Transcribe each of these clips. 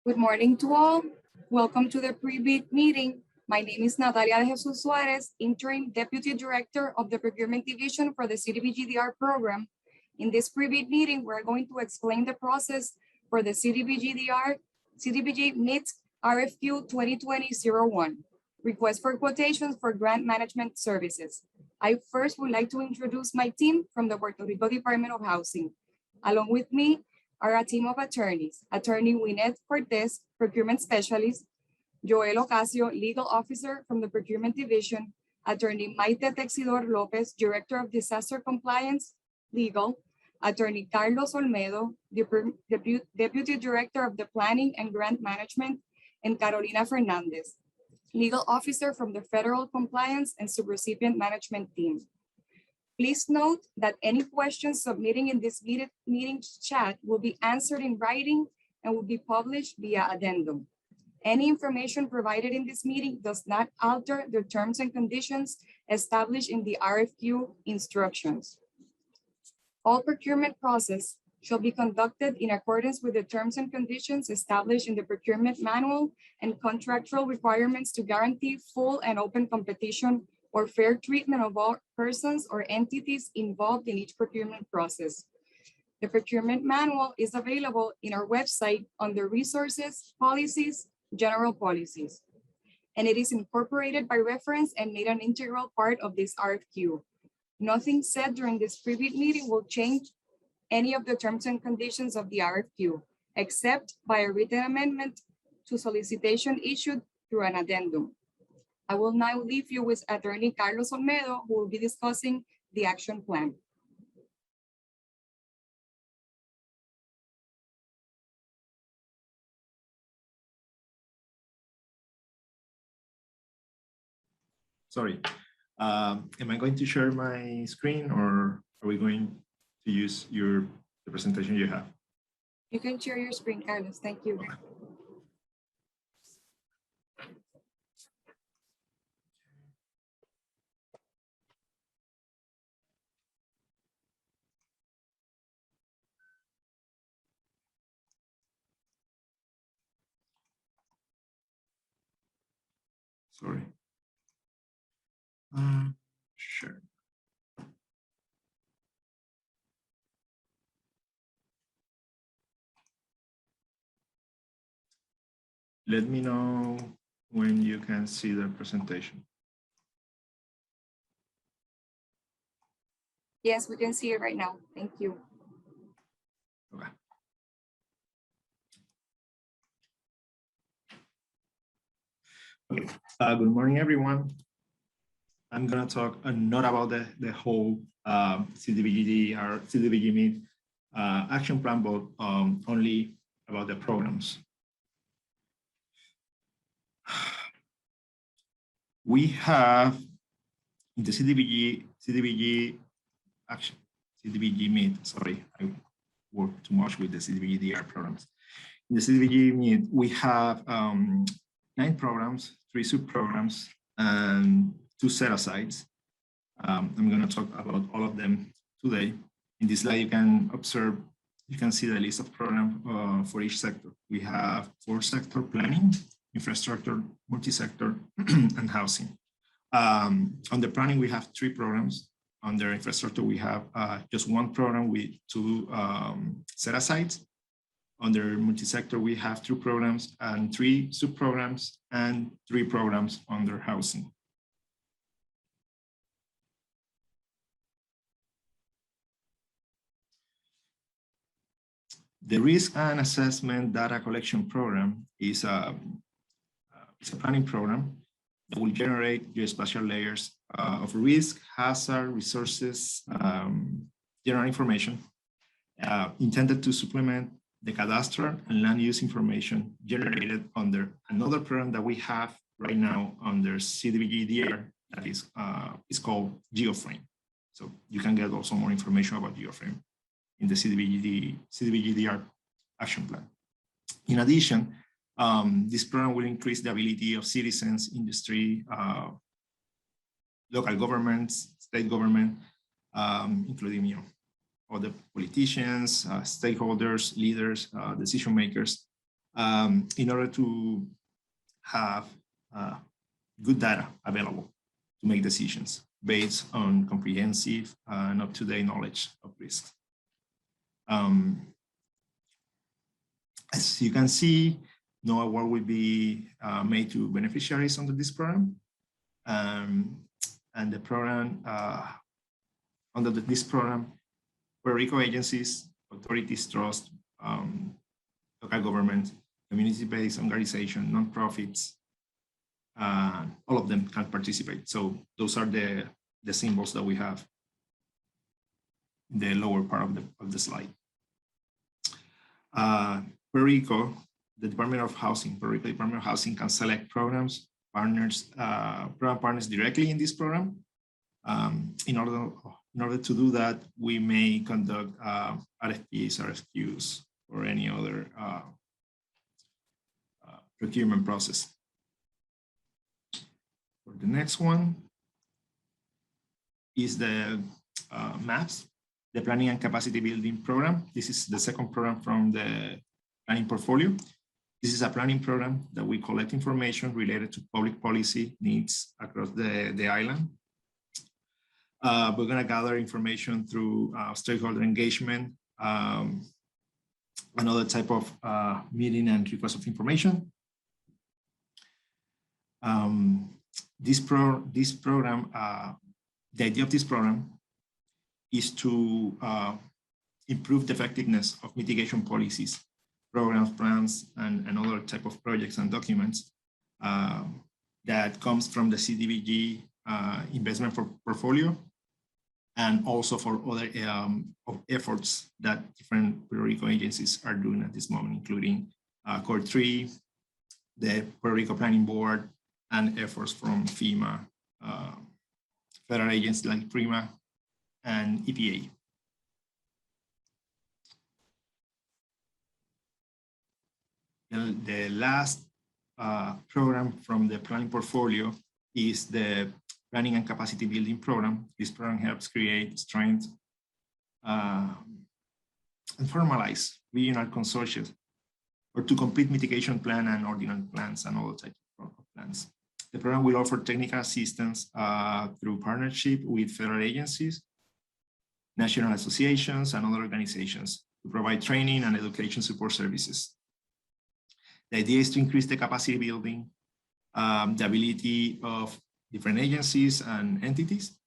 Good morning to all. Welcome to the pre-bid meeting. My name is Natalia de Jesus Suarez, Interim Deputy Director of the Procurement Division for the CDBG-DR program. In this pre-bid meeting, we're going to explain the process for the CDBG-DR, CDBG-MIT-RFQ 2021-01, request for quotations for grant management services. I first would like to introduce my team from the Puerto Rico Department of Housing. Along with me are a team of attorneys, Attorney Winnet Cortez, Procurement Specialist, Joel Ocasio, Legal Officer from the Procurement Division, Attorney Maite Texidor Lopez, Director of Disaster Compliance, Legal, Attorney Carlos Olmedo, Deputy Director of the Planning and Grant Management, and Carolina Fernandez, Legal Officer from the Federal Compliance and Sub-Recipient Management Team. Please note that any questions submitted in this meeting chat will be answered in writing and will be published via addendum. Any information provided in this meeting does not alter the terms and conditions established in the RFQ instructions. All procurement process shall be conducted in accordance with the terms and conditions established in the procurement manual and contractual requirements to guarantee full and open competition or fair treatment of all persons or entities involved in each procurement process. The procurement manual is available in our website under Resources, Policies, General Policies, and it is incorporated by reference and made an integral part of this RFQ. Nothing said during this pre-bid meeting will change any of the terms and conditions of the RFQ, except by a written amendment to solicitation issued through an addendum. I will now leave you with Attorney Carlos Olmedo, who will be discussing the action plan. Sorry, am I going to share my screen or are we going to use the presentation you have? You can share your screen, Carlos. Thank you. Okay. Sorry. Sure. Let me know when you can see the presentation. Yes, we can see it right now. Thank you. Okay. Okay. Good morning, everyone. I'm going to talk not about the whole CDBG-DR, CDBG-MIT action plan, but only about the programs. We have in the CDBG-MIT, sorry, I work too much with the CDBG-DR programs. In the CDBG-MIT, we have 9 programs, 3 sub-programs, and 2 set-asides. I'm going to talk about all of them today. In this slide, you can observe, you can see the list of programs for each sector. We have 4 sector: planning, infrastructure, multi-sector, and housing. Under planning, we have 3 programs. Under infrastructure, we have just 1 program with 2 set-asides. Under multi-sector, we have 2 programs and 3 sub-programs and 3 programs under housing. The risk and assessment data collection program is a planning program that will generate geospatial layers of risk, hazard, resources, general information intended to supplement the cadastral and land use information generated under another program that we have right now under CDBG-DR that is called GeoFrame. So you can get also more information about GeoFrame in the CDBG-DR action plan. In addition, this program will increase the ability of citizens, industry, local governments, state government, including all the politicians, stakeholders, leaders, decision makers, in order to have good data available to make decisions based on comprehensive and up-to-date knowledge of risks. As you can see, no award will be made to beneficiaries under this program. And the program, under this program, Puerto Rico agencies, authorities, trust, local government, community-based organization, nonprofits, all of them can participate. So those are the symbols that we have in the lower part of the slide. Puerto Rico, the Department of Housing, Puerto Rico Department of Housing can select programs, partners, program partners directly in this program. In order to do that, we may conduct RFPs, RFQs, or any other procurement process. For the next one is the MAPS, the Planning and Capacity Building Program. This is the second program from the planning portfolio. This is a planning program that we collect information related to public policy needs across the island. We're going to gather information through stakeholder engagement, another type of meeting and request of information. This program, the idea of this program is to improve the effectiveness of mitigation policies, programs, plans, and other type of projects and documents that comes from the CDBG investment portfolio, and also for other efforts that different Puerto Rico agencies are doing at this moment, including Core 3, the Puerto Rico Planning Board, and efforts from FEMA, federal agencies like PRIMA and EPA. The last program from the planning portfolio is the Planning and Capacity Building Program. This program helps create strength and formalize regional consortia or to complete mitigation plan and ordinance plans and other types of plans. The program will offer technical assistance through partnership with federal agencies, national associations, and other organizations to provide training and education support services. The idea is to increase the capacity building, the ability of different agencies and entities,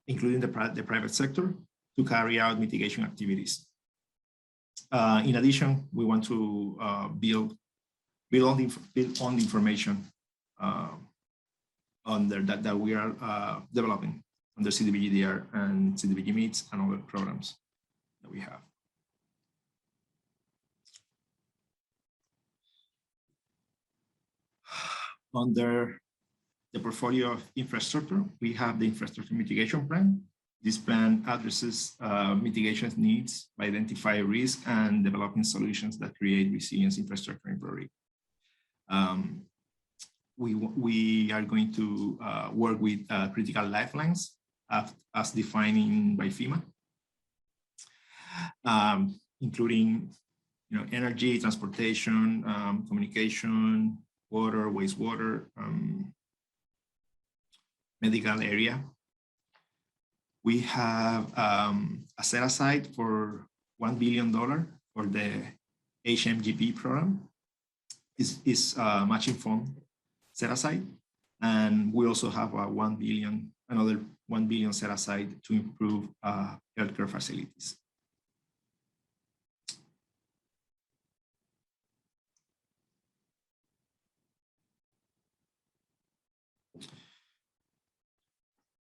including the private sector, to carry out mitigation activities. In addition, we want to build on the information that we are developing under CDBG-DR and CDBG-MIT and other programs that we have. Under the portfolio of infrastructure, we have the Infrastructure Mitigation Plan. This plan addresses mitigation needs by identifying risk and developing solutions that create resilience infrastructure in Puerto Rico. We are going to work with critical lifelines as defined by FEMA, including energy, transportation, communication, water, wastewater, medical area. We have a set aside for $1 billion for the HMGP program. Is matching fund set aside, and we also have another $1 billion set aside to improve healthcare facilities.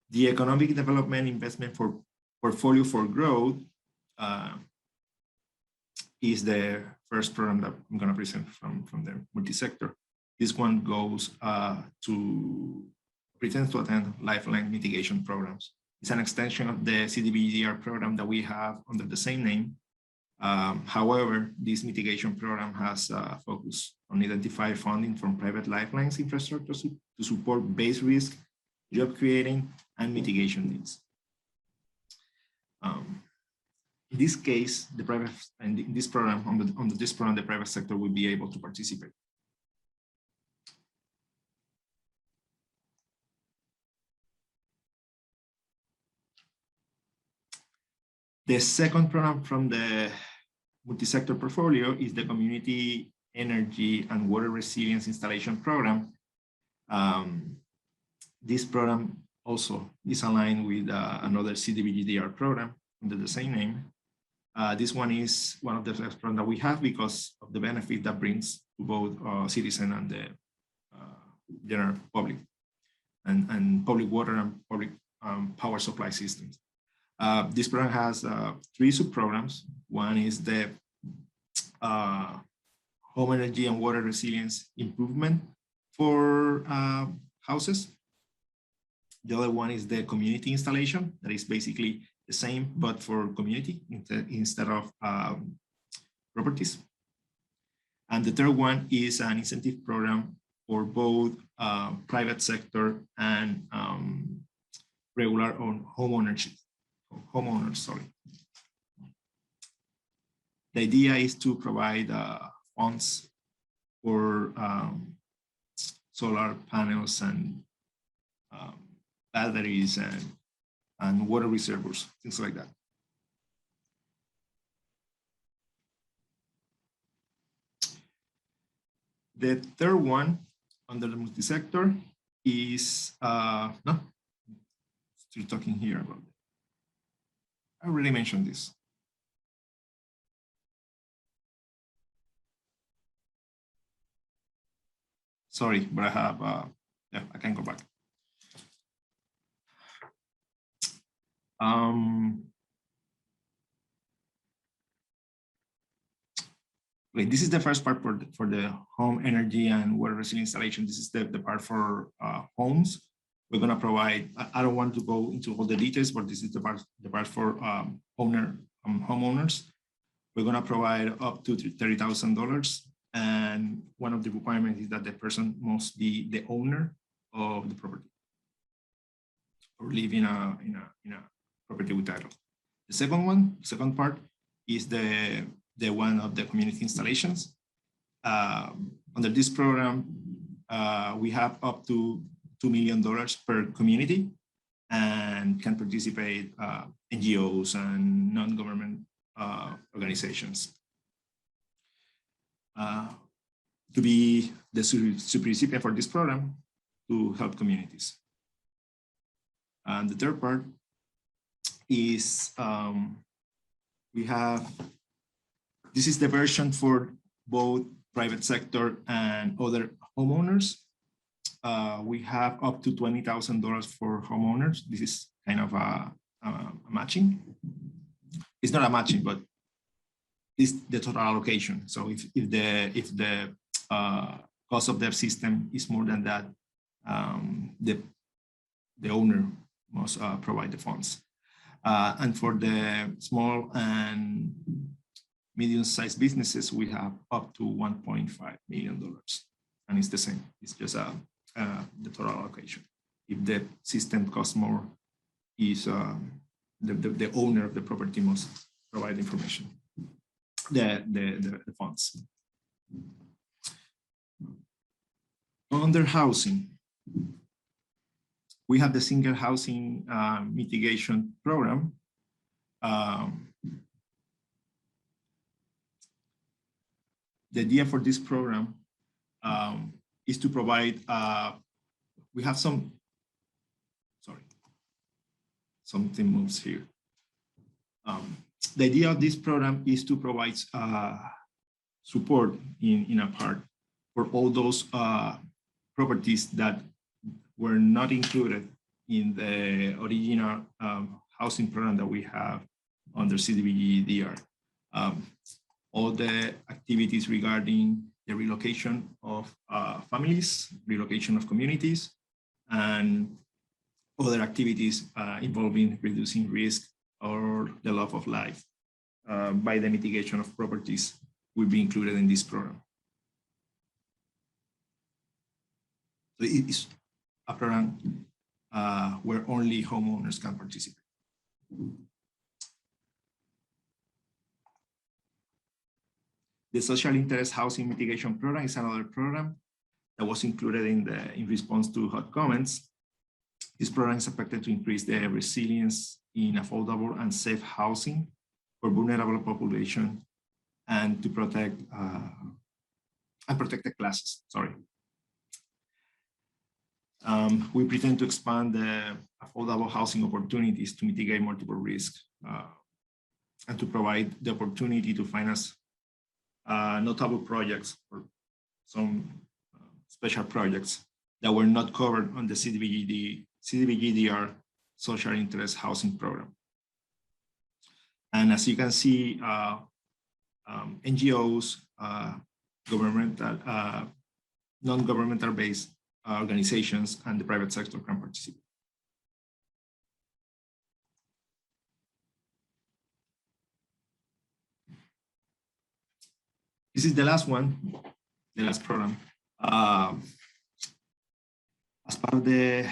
The Economic Development Investment for Portfolio for Growth is the first program that I'm going to present from the multi-sector. This one goes pretends to attend Lifeline mitigation programs. It's an extension of the CDBG-DR program that we have under the same name. However, this mitigation program has a focus on identifying funding from private lifelines infrastructure to support base risk, job creating, and mitigation needs. In this case, the private and in this program, on this program, the private sector will be able to participate. The second program from the multi-sector portfolio is the Community Energy and Water Resilience Installation Program. This program also is aligned with another CDBG-DR program under the same name. This one is one of the first programs that we have because of the benefit that brings to both citizen and the general public and public water and public power supply systems. This program has 3 sub-programs. One is the home energy and water resilience improvement for houses. The other one is the community installation, that is basically the same, but for community instead of properties. And the third one is an incentive program for both private sector and regular homeowners. The idea is to provide funds for solar panels and batteries and water reservoirs, things like that. The third one under the multi-sector is, no, still talking here about it. I already mentioned this. Sorry, but I have, yeah, I can go back. Wait, this is the first part for the home energy and water resilience installation. This is the part for homes. We're going to provide, I don't want to go into all the details, but this is the part for homeowners. We're going to provide up to $30,000. And one of the requirements is that the person must be the owner of the property or live in a property with title. The second part is the one of the community installations. Under this program, we have up to $2 million per community and can participate NGOs and non-government organizations. To be the sub-recipient for this program to help communities. And the third part is this is the version for both private sector and other homeowners. We have up to $20,000 for homeowners. This is kind of a matching. It's not a matching, but it's the total allocation. So if the cost of their system is more than that, the owner must provide the funds. And for the small and medium-sized businesses, we have up to $1.5 million, and it's the same. It's just the total allocation. If the system costs more, is the owner of the property must provide information, the funds. Under housing, we have the single housing mitigation program. The idea for this program is to provide, we have some, sorry, something moves here. The idea of this program is to provide support in a part for all those properties that were not included in the original housing program that we have under CDBG-DR. All the activities regarding the relocation of families, relocation of communities, and other activities involving reducing risk or the loss of life by the mitigation of properties will be included in this program. So it is a program where only homeowners can participate. The social interest housing mitigation program is another program that was included in response to hot comments. This program is expected to increase the resilience in affordable and safe housing for vulnerable population and to protect unprotected classes. Sorry. We pretend to expand the affordable housing opportunities to mitigate multiple risks and to provide the opportunity to finance notable projects or some special projects that were not covered on the CDBG-DR social interest housing program. And as you can see, NGOs, governmental, non-governmental based organizations and the private sector can participate. This is the last one, the last program. As part of the,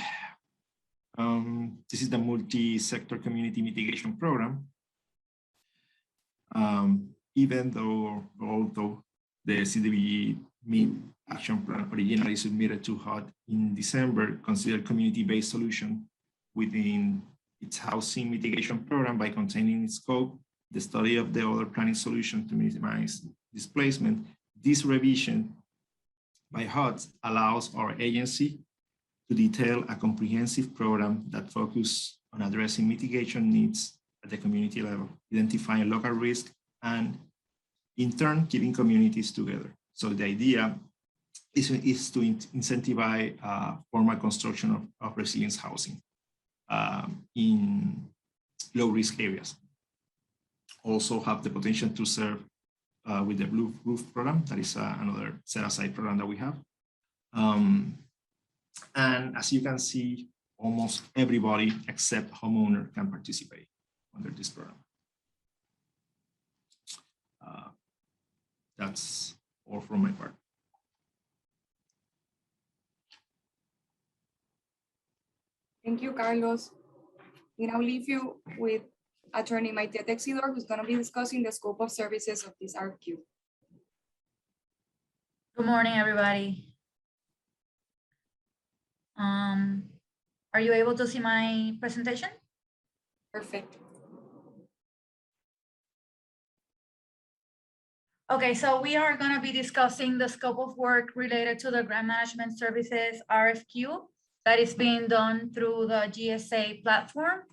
this is the multi-sector community mitigation program. Although the CDBG-MIT action plan originally submitted to HUD in December considered community-based solution within its housing mitigation program by containing its scope, the study of the other planning solution to minimize displacement. This revision by HUD allows our agency to detail a comprehensive program that focuses on addressing mitigation needs at the community level, identifying local risk, and in turn, keeping communities together. So the idea is to incentivize formal construction of resilience housing in low-risk areas. Also have the potential to serve with the Blue Roof program. That is another set-aside program that we have. And as you can see, almost everybody except homeowner can participate under this program. That's all from my part. Thank you, Carlos. We now leave you with Attorney Maite Texidor, who's going to be discussing the scope of services of this RFQ. Good morning, everybody. Are you able to see my presentation? Perfect. Okay, so we are going to be discussing the scope of work related to the grant management services RFQ that is being done through the GSA platform.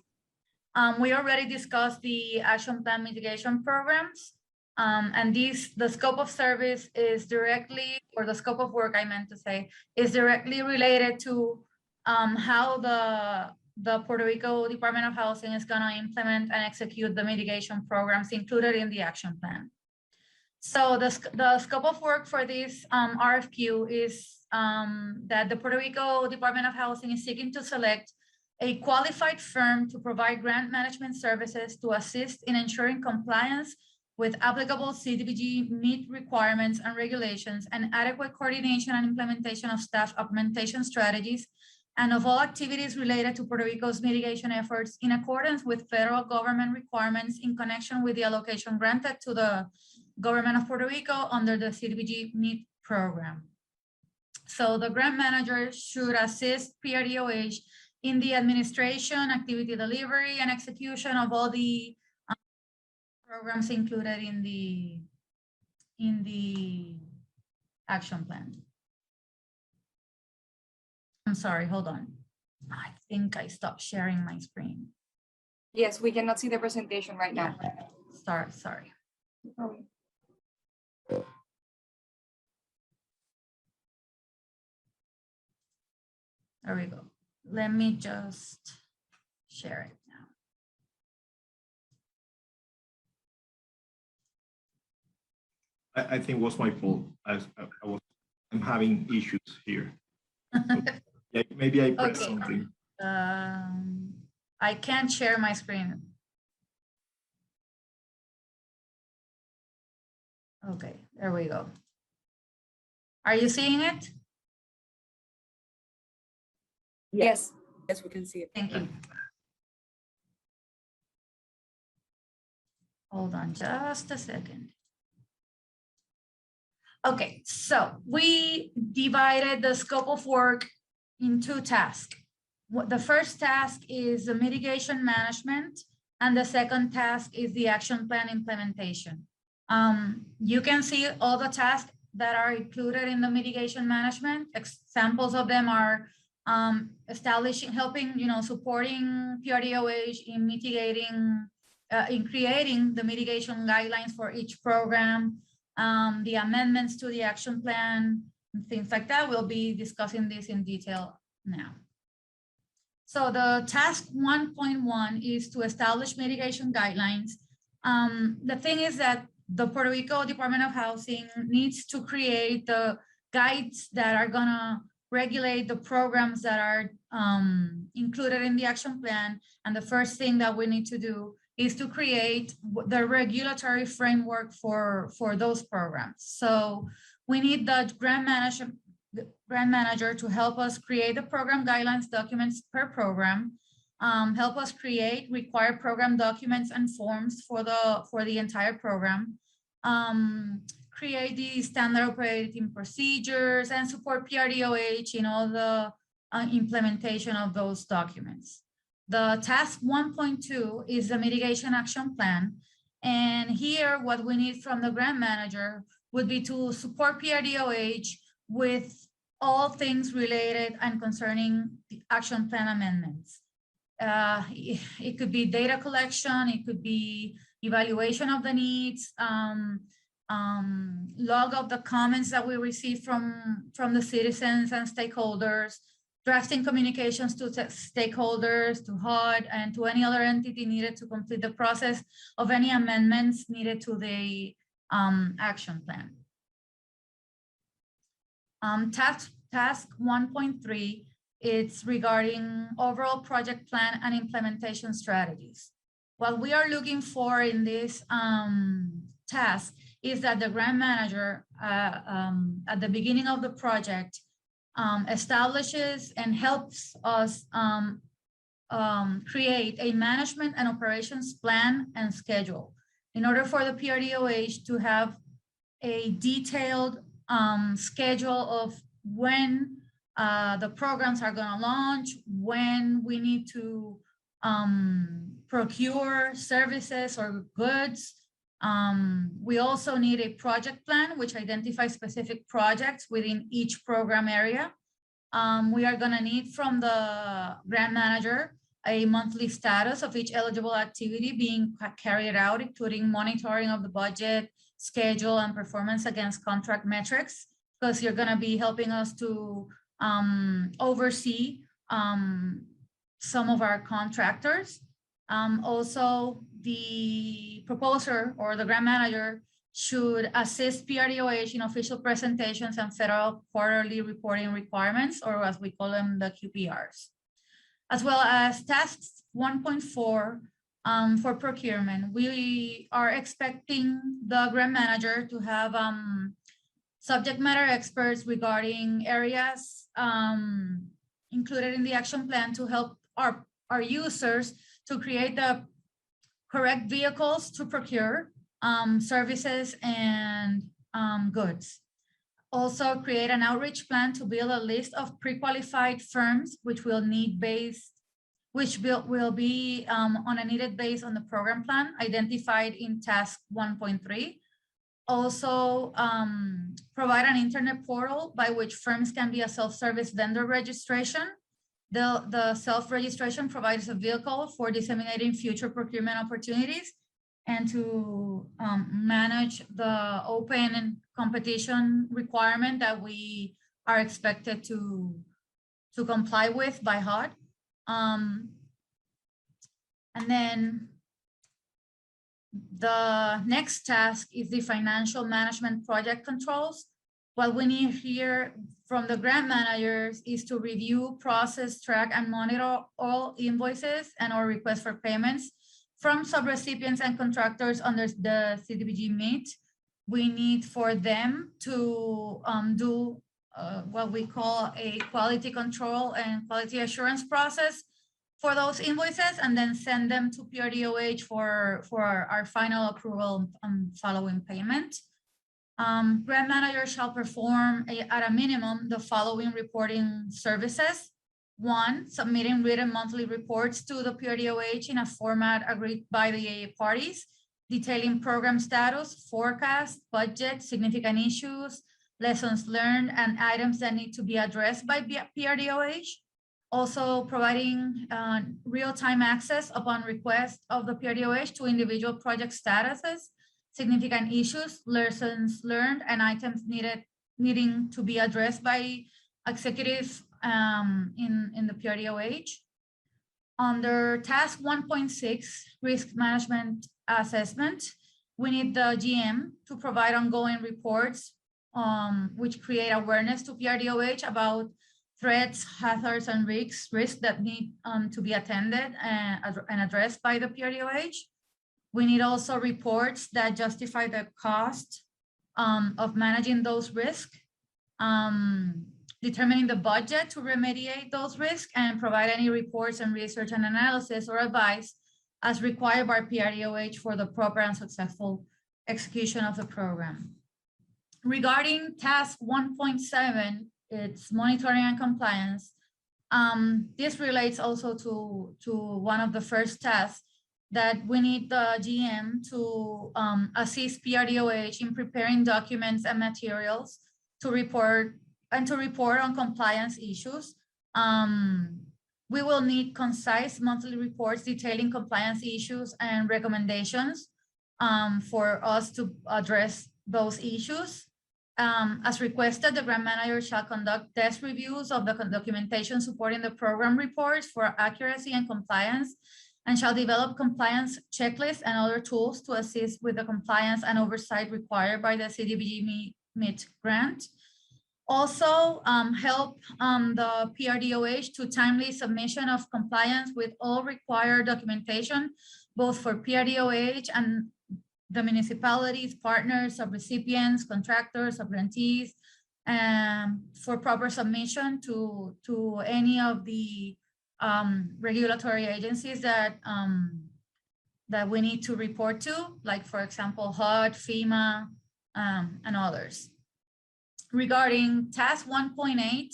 We already discussed the action plan mitigation programs, and the scope of service is directly, or the scope of work I meant to say, is directly related to how the Puerto Rico Department of Housing is going to implement and execute the mitigation programs included in the action plan. So the scope of work for this RFQ is that the Puerto Rico Department of Housing is seeking to select a qualified firm to provide grant management services to assist in ensuring compliance with applicable CDBG-MIT requirements and regulations and adequate coordination and implementation of staff augmentation strategies and of all activities related to Puerto Rico's mitigation efforts in accordance with federal government requirements in connection with the allocation granted to the government of Puerto Rico under the CDBG-MIT program. So the grant manager should assist PRDOH in the administration, activity delivery, and execution of all the programs included in the action plan. I'm sorry, hold on. I think I stopped sharing my screen. Yes, we cannot see the presentation right now. Sorry. Oh. There we go. Let me just share it now. I think it was my fault. I'm having issues here. So, yeah, maybe I pressed something. I can't share my screen. Okay, there we go. Are you seeing it? Yes. Yes, we can see it. Thank you. Hold on just a second. Okay, so we divided the scope of work in 2 tasks. The first task is the mitigation management, and the second task is the action plan implementation. You can see all the tasks that are included in the mitigation management. Examples of them are establishing, helping, supporting PRDOH in mitigating, in creating the mitigation guidelines for each program, the amendments to the action plan, and things like that. We'll be discussing this in detail now. So the task 1.1 is to establish mitigation guidelines. The thing is that the Puerto Rico Department of Housing needs to create the guides that are gonna regulate the programs that are included in the action plan. And the first thing that we need to do is to create the regulatory framework for those programs. So we need the grant manager to help us create the program guidelines documents per program, help us create required program documents and forms for the entire program, create the standard operating procedures, and support PRDOH in all the implementation of those documents. The task 1.2 is the mitigation action plan. And here, what we need from the grant manager would be to support PRDOH with all things related and concerning the action plan amendments. It could be data collection, it could be evaluation of the needs, log of the comments that we receive from the citizens and stakeholders, drafting communications to stakeholders, to HUD, and to any other entity needed to complete the process of any amendments needed to the action plan. Task 1.3, it's regarding overall project plan and implementation strategies. What we are looking for in this task is that the grant manager at the beginning of the project establishes and helps us create a management and operations plan and schedule in order for the PRDOH to have a detailed schedule of when the programs are going to launch, when we need to procure services or goods. We also need a project plan, which identifies specific projects within each program area. We are going to need from the grant manager a monthly status of each eligible activity being carried out, including monitoring of the budget, schedule, and performance against contract metrics, because you're going to be helping us to oversee some of our contractors. Also, the proposer or the grant manager should assist PRDOH in official presentations and federal quarterly reporting requirements, or as we call them, the QPRs. As well as tasks 1.4 for procurement. We are expecting the grant manager to have subject matter experts regarding areas included in the action plan to help our users to create the correct vehicles to procure services and goods. Also create an outreach plan to build a list of pre-qualified firms which will be on a needed base on the program plan identified in task 1.3. Also provide an internet portal by which firms can be a self-service vendor registration. The self-registration provides a vehicle for disseminating future procurement opportunities and to manage the open competition requirement that we are expected to comply with by HUD. And then the next task is the financial management project controls. What we need here from the grant managers is to review, process, track, and monitor all invoices and or requests for payments from sub-recipients and contractors under the CDBG-MIT. We need for them to do what we call a quality control and quality assurance process for those invoices, and then send them to PRDOH for our final approval following payment. Grant manager shall perform at a minimum the following reporting services. 1, submitting written monthly reports to the PRDOH in a format agreed by the parties, detailing program status, forecast, budget, significant issues, lessons learned, and items that need to be addressed by PRDOH. Also providing real-time access upon request of the PRDOH to individual project statuses, significant issues, lessons learned, and items needing to be addressed by executive in the PRDOH. Under task 1.6, risk management assessment, we need the GM to provide ongoing reports which create awareness to PRDOH about threats, hazards, and risks that need to be attended and addressed by the PRDOH. We need also reports that justify the cost of managing those risks, determining the budget to remediate those risks, and provide any reports and research and analysis or advice as required by PRDOH for the proper and successful execution of the program. Regarding task 1.7, it's monitoring and compliance. This relates also to one of the first tasks, that we need the GM to assist PRDOH in preparing documents and materials to report on compliance issues. We will need concise monthly reports detailing compliance issues and recommendations for us to address those issues. As requested, the grant manager shall conduct test reviews of the documentation supporting the program reports for accuracy and compliance, and shall develop compliance checklists and other tools to assist with the compliance and oversight required by the CDBG-MIT grant. Also, help the PRDOH to timely submission of compliance with all required documentation, both for PRDOH and the municipalities, partners, sub-recipients, contractors, sub-grantees, for proper submission to any of the regulatory agencies that we need to report to, like, for example, HUD, FEMA, and others. Regarding task 1.8,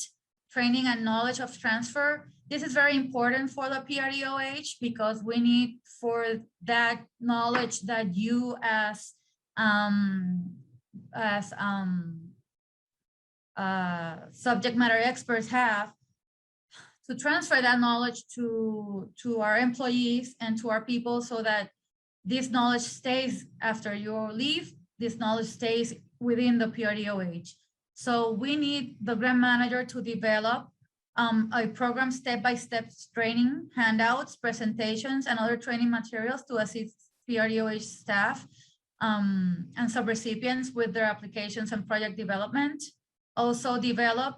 training and knowledge of transfer, this is very important for the PRDOH because we need for that knowledge that you as subject matter experts have, to transfer that knowledge to our employees and to our people, so that this knowledge stays after your leave, this knowledge stays within the PRDOH. So we need the grant manager to develop a program step-by-step training, handouts, presentations, and other training materials to assist PRDOH staff and sub-recipients with their applications and project development. Also develop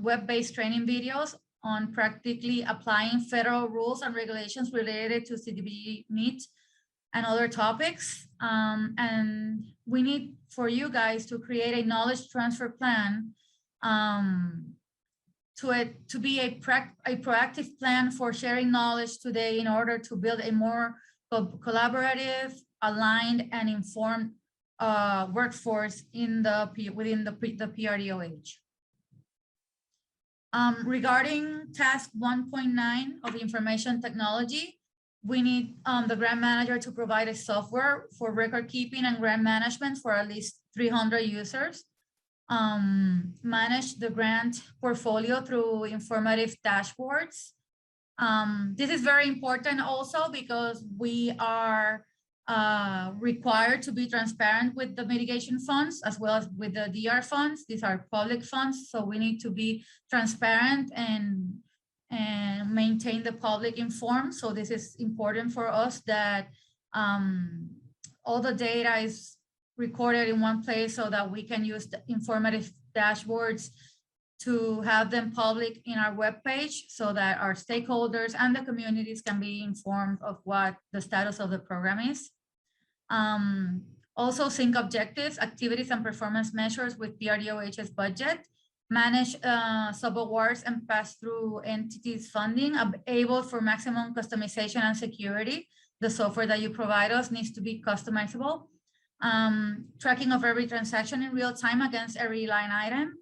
web-based training videos on practically applying federal rules and regulations related to CDBG-MIT and other topics. And we need for you guys to create a knowledge transfer plan to be a proactive plan for sharing knowledge today in order to build a more collaborative, aligned, and informed workforce within the PRDOH. Regarding task 1.9 of information technology, we need the grant manager to provide a software for record keeping and grant management for at least 300 users. Manage the grant portfolio through informative dashboards. This is very important also because we are required to be transparent with the mitigation funds as well as with the DR funds. These are public funds, so we need to be transparent and maintain the public informed. So this is important for us that all the data is recorded in one place so that we can use the informative dashboards to have them public in our webpage so that our stakeholders and the communities can be informed of what the status of the program is. Also sync objectives, activities, and performance measures with PRDOH's budget. Manage sub-awards and pass-through entities funding, able for maximum customization and security. The software that you provide us needs to be customizable. tracking of every transaction in real time against every line item.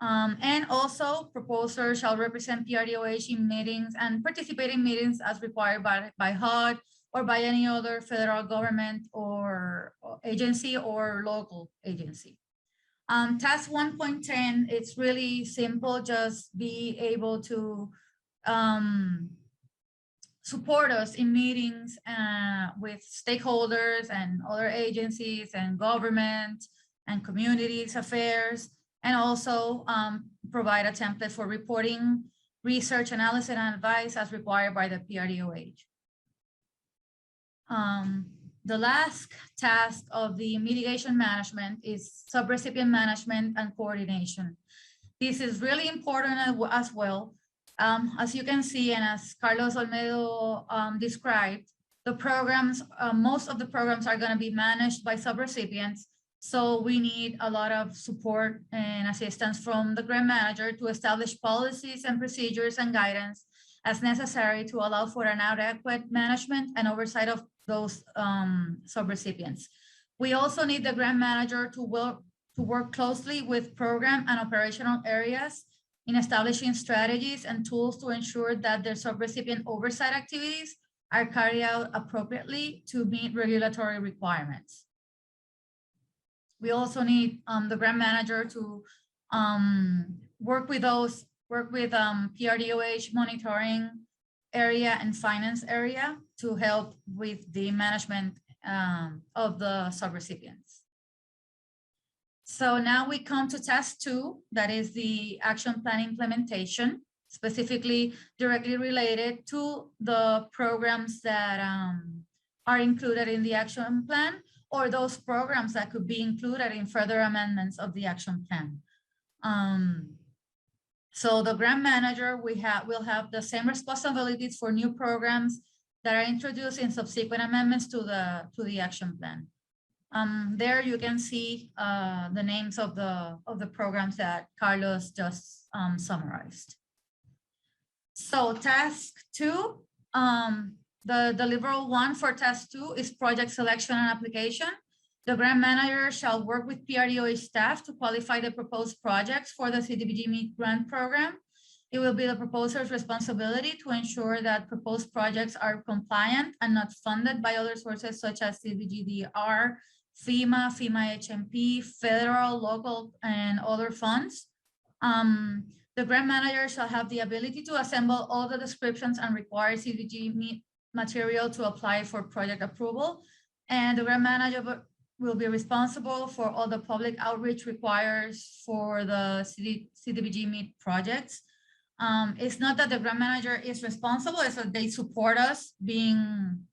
And also proposers shall represent PRDOH in meetings and participate in meetings as required by HUD or by any other federal government or agency or local agency. Task 1.10, it's really simple, just be able to support us in meetings with stakeholders and other agencies and government and communities affairs, and also provide a template for reporting, research, analysis, and advice as required by the PRDOH. The last task of the mitigation management is sub-recipient management and coordination. This is really important as well. As you can see, and as Carlos Olmedo described, the programs, most of the programs are going to be managed by sub-recipients. So we need a lot of support and assistance from the grant manager to establish policies and procedures and guidance as necessary to allow for an adequate management and oversight of those sub-recipients. We also need the grant manager to work closely with program and operational areas in establishing strategies and tools to ensure that their sub-recipient oversight activities are carried out appropriately to meet regulatory requirements. We also need the grant manager to work with PRDOH monitoring area and finance area to help with the management of the sub-recipients. So now we come to task 2, that is the action plan implementation, specifically directly related to the programs that are included in the action plan, or those programs that could be included in further amendments of the action plan. So the grant manager will have the same responsibilities for new programs that are introduced in subsequent amendments to the action plan. There you can see the names of the programs that Carlos just summarized. So task 2, the deliverable 1 for task 2 is project selection and application. The grant manager shall work with PRDOH staff to qualify the proposed projects for the CDBG-MIT grant program. It will be the proposer's responsibility to ensure that proposed projects are compliant and not funded by other sources such as CDBG-DR, FEMA, FEMA-HMP, federal, local, and other funds. The grant manager shall have the ability to assemble all the descriptions and required CDBG material to apply for project approval. And the grant manager will be responsible for all the public outreach requires for the CDBG-MIT projects. It's not that the grant manager is responsible, it's that they support us being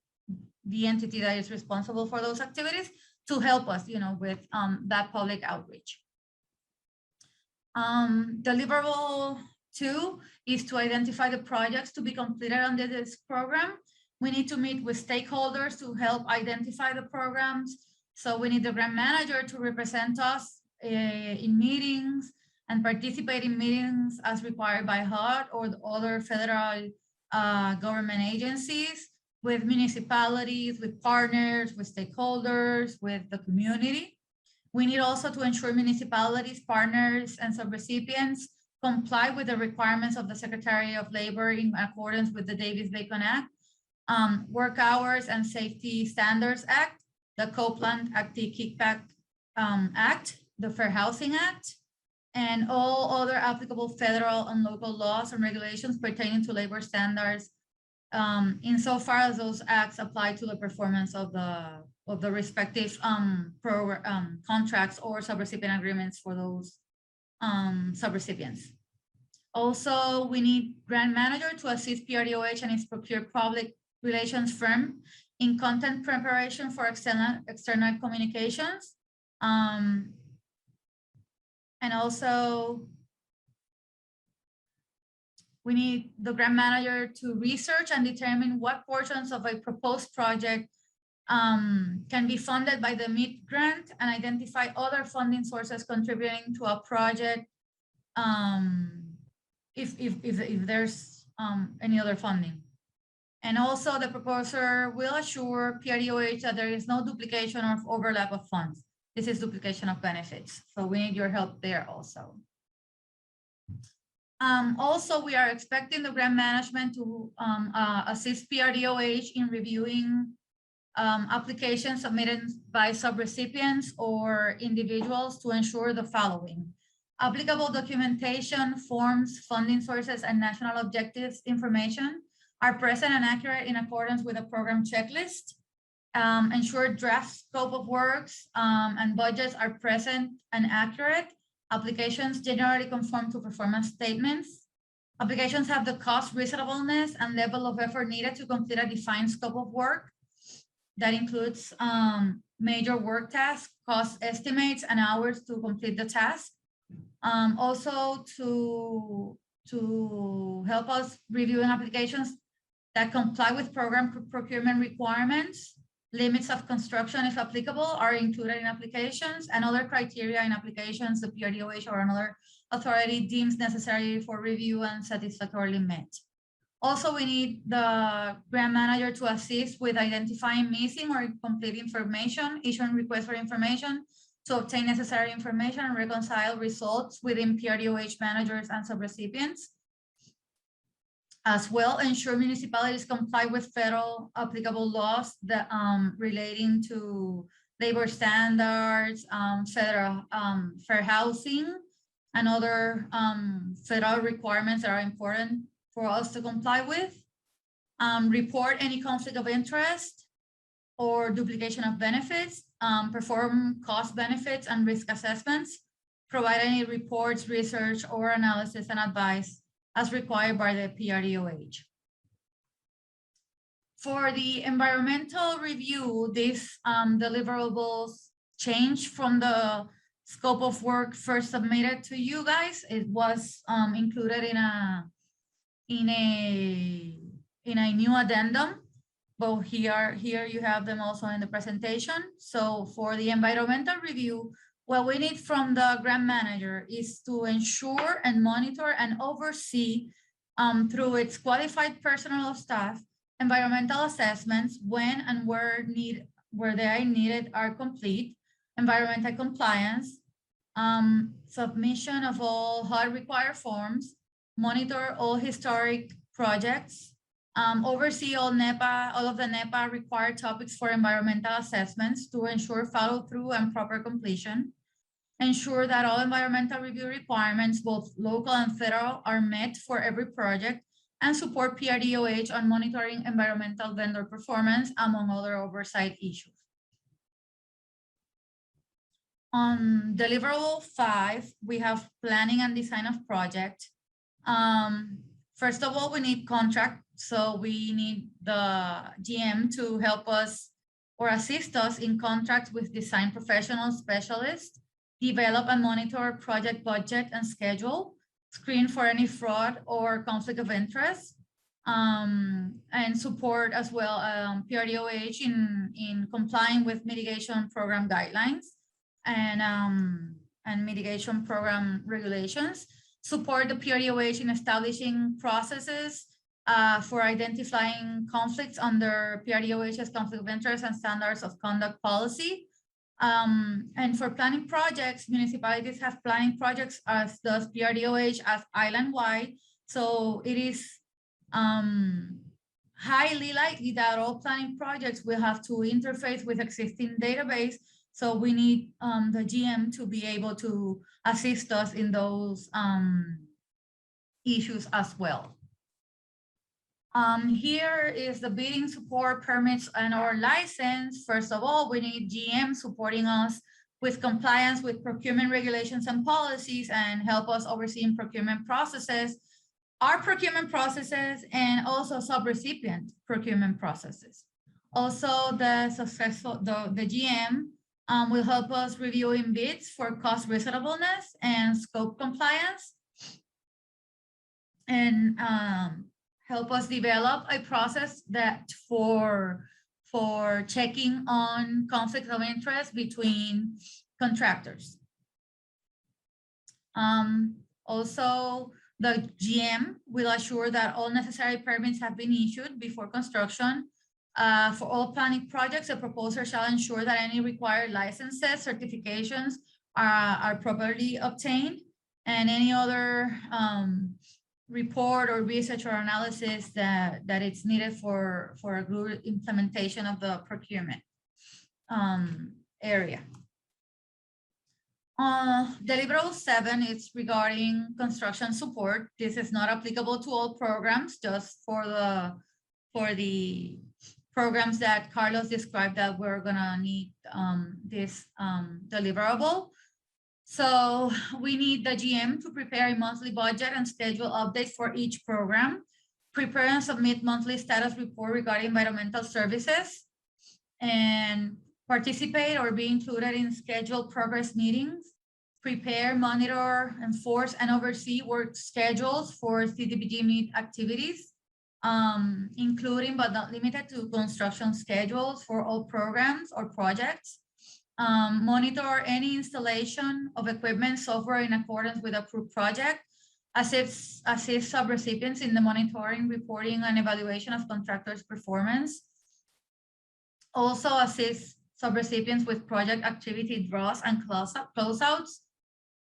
the entity that is responsible for those activities to help us, with that public outreach. Deliverable 2 is to identify the projects to be completed under this program. We need to meet with stakeholders to help identify the programs. So we need the grant manager to represent us in meetings and participate in meetings as required by HUD or the other federal government agencies, with municipalities, with partners, with stakeholders, with the community. We need also to ensure municipalities, partners, and sub-recipients comply with the requirements of the Secretary of Labor in accordance with the Davis-Bacon Act, Work Hours and Safety Standards Act, the Copeland Anti-Kickback Act, the Fair Housing Act, and all other applicable federal and local laws and regulations pertaining to labor standards, insofar as those acts apply to the performance of the respective contracts or sub-recipient agreements for those sub-recipients. Also, we need grant manager to assist PRDOH and its procured public relations firm in content preparation for external communications. And also, we need the grant manager to research and determine what portions of a proposed project can be funded by the MIT grant and identify other funding sources contributing to a project if there's any other funding. And also the proposer will assure PRDOH that there is no duplication or overlap of funds. This is duplication of benefits. So we need your help there also. Also, we are expecting the grant management to assist PRDOH in reviewing applications submitted by subrecipients or individuals to ensure the following: applicable documentation, forms, funding sources, and national objectives information are present and accurate in accordance with the program checklist. Ensure draft scope of works and budgets are present and accurate. Applications generally conform to performance statements. Applications have the cost reasonableness and level of effort needed to complete a defined scope of work. That includes major work tasks, cost estimates, and hours to complete the task. Also to help us reviewing applications that comply with program procurement requirements. Limits of construction, if applicable, are included in applications, and other criteria in applications the PRDOH or another authority deems necessary for review and satisfactorily met. Also, we need the grant manager to assist with identifying missing or incomplete information, issuing requests for information to obtain necessary information and reconcile results within PRDOH managers and subrecipients. As well, ensure municipalities comply with federal applicable laws that relating to labor standards, federal fair housing, and other federal requirements that are important for us to comply with. Report any conflict of interest or duplication of benefits, perform cost benefits and risk assessments, provide any reports, research, or analysis and advice as required by the PRDOH. For the environmental review, these deliverables change from the scope of work first submitted to you guys. It was included in a new addendum, but here you have them also in the presentation. So for the environmental review, what we need from the grant manager is to ensure and monitor and oversee through its qualified personnel of staff, environmental assessments when and where they are needed are complete, environmental compliance, submission of all HUD required forms, monitor all historic projects, oversee all of the NEPA required topics for environmental assessments to ensure follow through and proper completion, ensure that all environmental review requirements, both local and federal, are met for every project, and support PRDOH on monitoring environmental vendor performance, among other oversight issues. On deliverable 5, we have planning and design of project. First of all, we need contract. So we need the GM to help us or assist us in contracts with design professional specialists, develop and monitor project budget and schedule, screen for any fraud or conflict of interest, and support as well PRDOH in complying with mitigation program guidelines and mitigation program regulations, support the PRDOH in establishing processes for identifying conflicts under PRDOH's conflict of interest and standards of conduct policy. And for planning projects, municipalities have planning projects, as does PRDOH, as island-wide. So it is highly likely that all planning projects will have to interface with existing database. So we need the GM to be able to assist us in those issues as well. Here is the bidding support, permits, and our license. First of all, we need GM supporting us with compliance with procurement regulations and policies and help us overseeing procurement processes, our procurement processes, and also sub-recipient procurement processes. Also, the GM will help us reviewing bids for cost reasonableness and scope compliance, and help us develop a process that for checking on conflict of interest between contractors. Also, the GM will assure that all necessary permits have been issued before construction. For all planning projects, the proposer shall ensure that any required licenses, certifications are properly obtained, and any other report or research or analysis that it's needed for a good implementation of the procurement area. Deliverable 7 is regarding construction support. This is not applicable to all programs, just for the programs that Carlos described that we're gonna need this deliverable. So we need the GM to prepare a monthly budget and schedule updates for each program, prepare and submit monthly status report regarding environmental services, and participate or be included in scheduled progress meetings, prepare, monitor, enforce, and oversee work schedules for CDBG-MIT activities, including but not limited to construction schedules for all programs or projects, monitor any installation of equipment software in accordance with approved project, assist sub-recipients in the monitoring, reporting, and evaluation of contractors' performance, also assist sub-recipients with project activity draws and closeouts,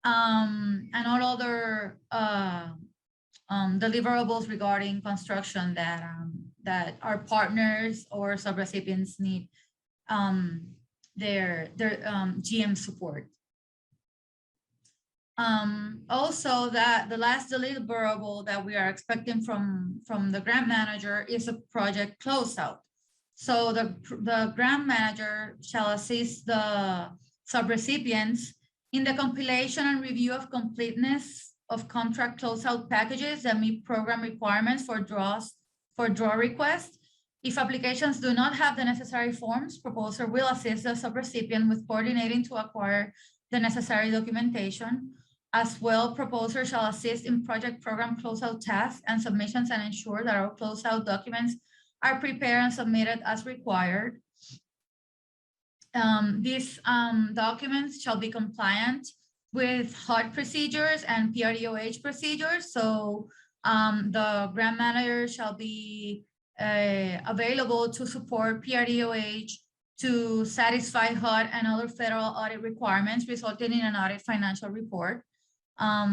and all other deliverables regarding construction that our partners or sub-recipients need their GM support. Also, that the last deliverable that we are expecting from the grant manager is a project closeout. So the grant manager shall assist the sub-recipients in the compilation and review of completeness of contract closeout packages that meet program requirements for draw requests. If applications do not have the necessary forms, proposer will assist the sub-recipient with coordinating to acquire the necessary documentation. As well, proposer shall assist in project program closeout tasks and submissions and ensure that our closeout documents are prepared and submitted as required. These documents shall be compliant with HUD procedures and PRDOH procedures. So the grant manager shall be available to support PRDOH to satisfy HUD and other federal audit requirements, resulting in an audit financial report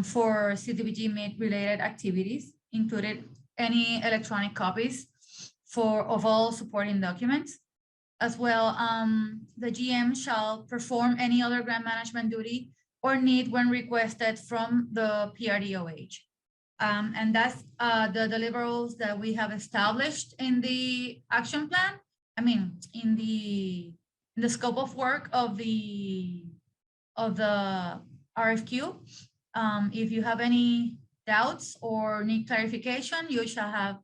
for CDBG-MIT related activities, included any electronic copies of all supporting documents. As well, the GM shall perform any other grant management duty or need when requested from the PRDOH. And that's the deliverables that we have established in the action plan. I mean, in the scope of work of the RFQ. If you have any doubts or need clarification, you shall have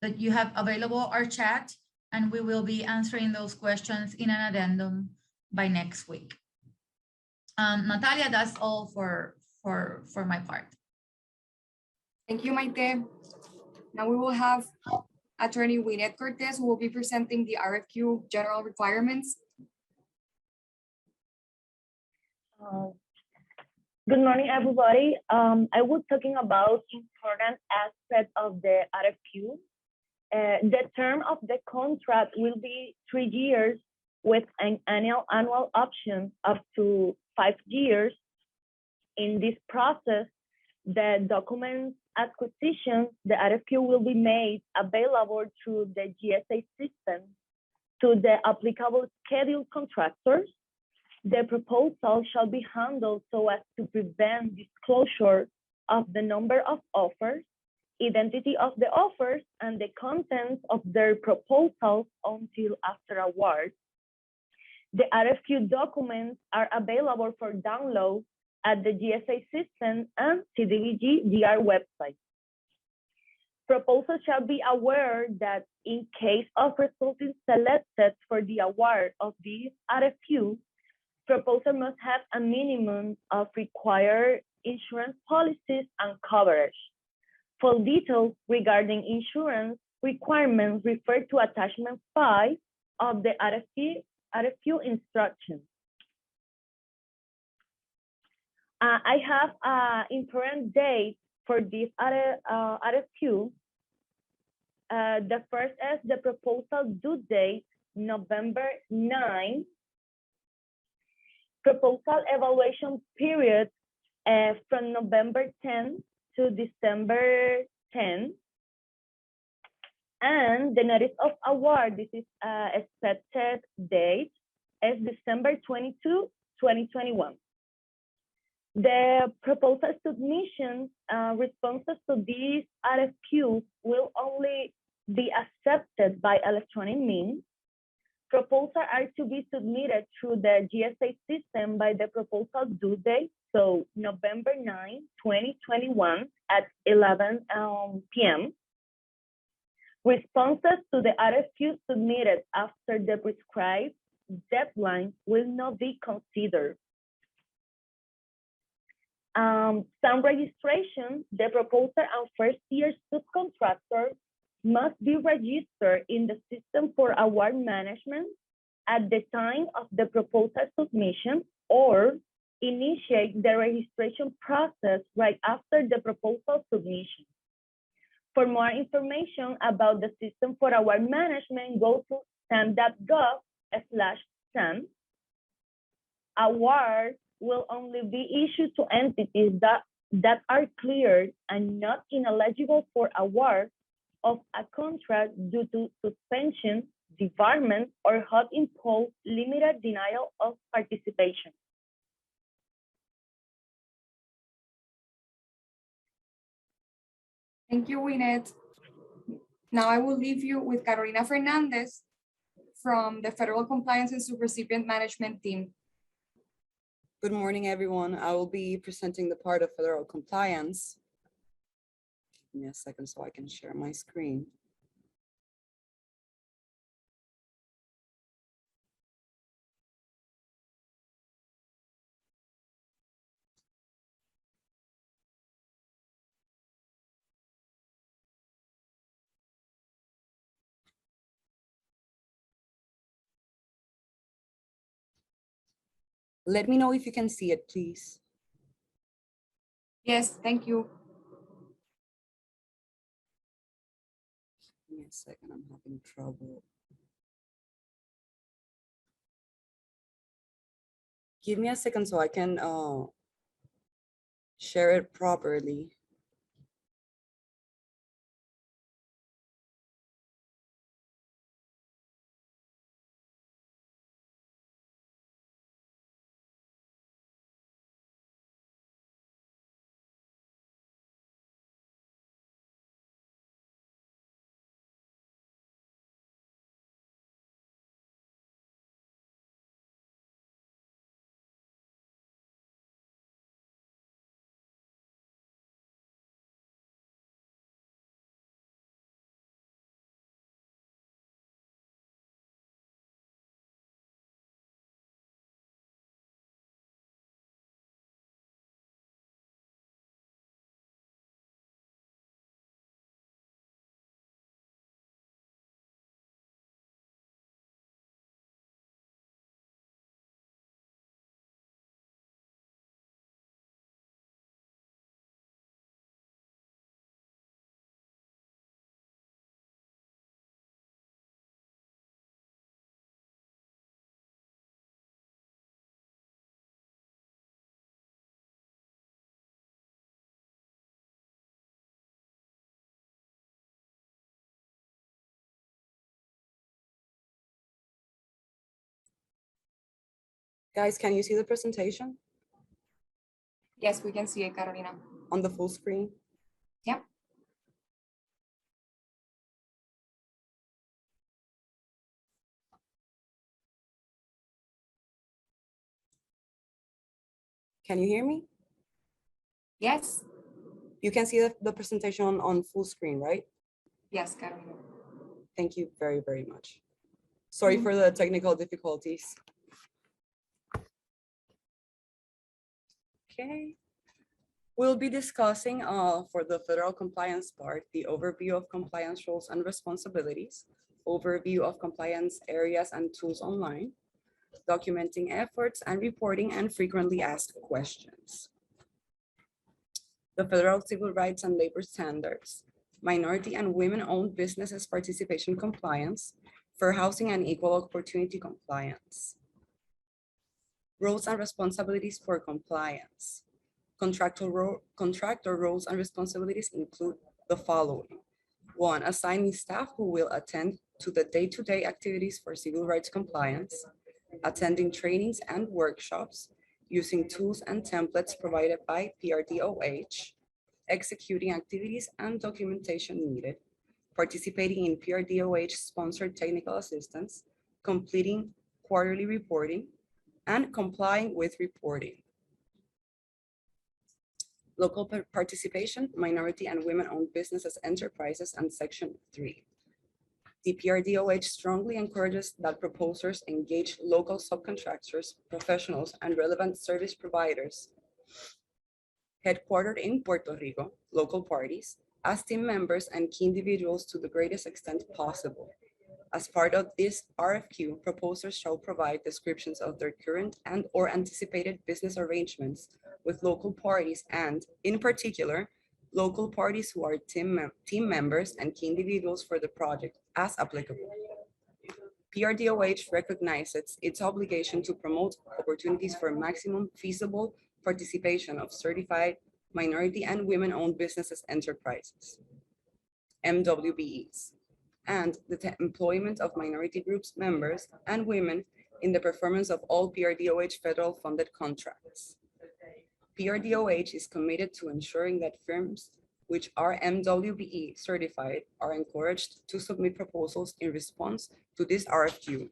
that you have available our chat, and we will be answering those questions in an addendum by next week. Natalia, that's all for my part. Thank you, Maite. Now we will have Attorney Winnet Cortez, who will be presenting the RFQ General Requirements. Good morning, everybody. I was talking about important aspects of the RFQ. The term of the contract will be 3 years with an annual option up to 5 years. In this process, the documents acquisition, the RFQ will be made available through the GSA system to the applicable scheduled contractors. The proposal shall be handled so as to prevent disclosure of the number of offers, identity of the offers, and the contents of their proposals until after award. The RFQ documents are available for download at the GSA system and CDBG-DR website. Proposals shall be aware that in case of resulting selected for the award of these RFQ, proposal must have a minimum of required insurance policies and coverage. For details regarding insurance requirements, refer to attachment 5 of the RFQ instructions. I have an important date for this RFQ, the first is the proposal due date, November 9. Proposal evaluation period from November 10 to December 10. And the notice of award, this is expected date, is December 22, 2021. The proposal submission responses to these RFQs will only be accepted by electronic means. Proposals are to be submitted through the GSA system by the proposal due date, so November 9, 2021 at 11 p.m. Responses to the RFQ submitted after the prescribed deadline will not be considered. Some registration, the proposer and first-year subcontractor must be registered in the system for award management at the time of the proposal submission or initiate the registration process right after the proposal submission. For more information about the system for award management, go to sam.gov/SAM. Awards will only be issued to entities that are cleared and not ineligible for award of a contract due to suspension, debarment, or hot imposed limited denial of participation. Thank you, Winnet. Now I will leave you with Carolina Fernandez from the Federal Compliance and Sub-Recipient Management Team. Good morning, everyone. I will be presenting the part of federal compliance. Give me a second so I can share my screen. Let me know if you can see it, please. Yes, thank you. Give me a second, I'm having trouble. Give me a second so I can share it properly. Guys, can you see the presentation Yes, we can see it, Carolina. on the full screen? Yep. Can you hear me? Yes, You can see the presentation on full screen, right? yes, Carolina. Thank you very, very much. Sorry for the technical difficulties. Okay. We'll be discussing for the federal compliance part, the overview of compliance roles and responsibilities, overview of compliance areas and tools online, documenting efforts and reporting and frequently asked questions. the federal civil rights and labor standards, minority and women-owned businesses participation compliance, fair housing and equal opportunity compliance. Roles and responsibilities for compliance. Contractor roles and responsibilities include the following. 1, assigning staff who will attend to the day-to-day activities for civil rights compliance, attending trainings and workshops, using tools and templates provided by PRDOH, executing activities and documentation needed, participating in PRDOH-sponsored technical assistance, completing quarterly reporting, and complying with reporting. Local participation, minority and women-owned businesses, enterprises, and Section 3. The PRDOH strongly encourages that proposers engage local subcontractors, professionals, and relevant service providers headquartered in Puerto Rico, local parties, as team members and key individuals to the greatest extent possible. As part of this RFQ, proposers shall provide descriptions of their current and/or anticipated business arrangements with local parties and, in particular, local parties who are team members and key individuals for the project as applicable. PRDOH recognizes its obligation to promote opportunities for maximum feasible participation of certified minority and women-owned businesses enterprises, MWBEs, and the employment of minority groups, members, and women in the performance of all PRDOH federal funded contracts. PRDOH is committed to ensuring that firms which are MWBE certified are encouraged to submit proposals in response to this RFQ.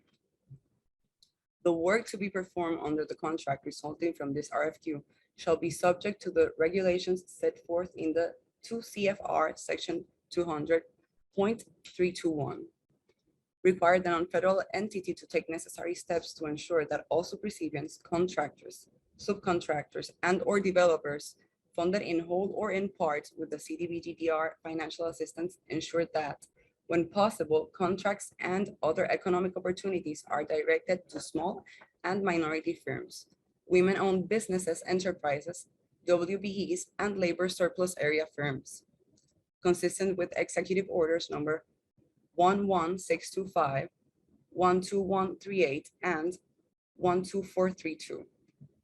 The work to be performed under the contract resulting from this RFQ shall be subject to the regulations set forth in the 2 CFR section 200.321. Require the non-federal entity to take necessary steps to ensure that all subrecipients, contractors, subcontractors, and/or developers funded in whole or in part with the CDBG-DR financial assistance ensure that, when possible, contracts and other economic opportunities are directed to small and minority firms, women-owned businesses, enterprises, WBEs, and labor surplus area firms, consistent with Executive Orders number 11625, 12138, and 12432.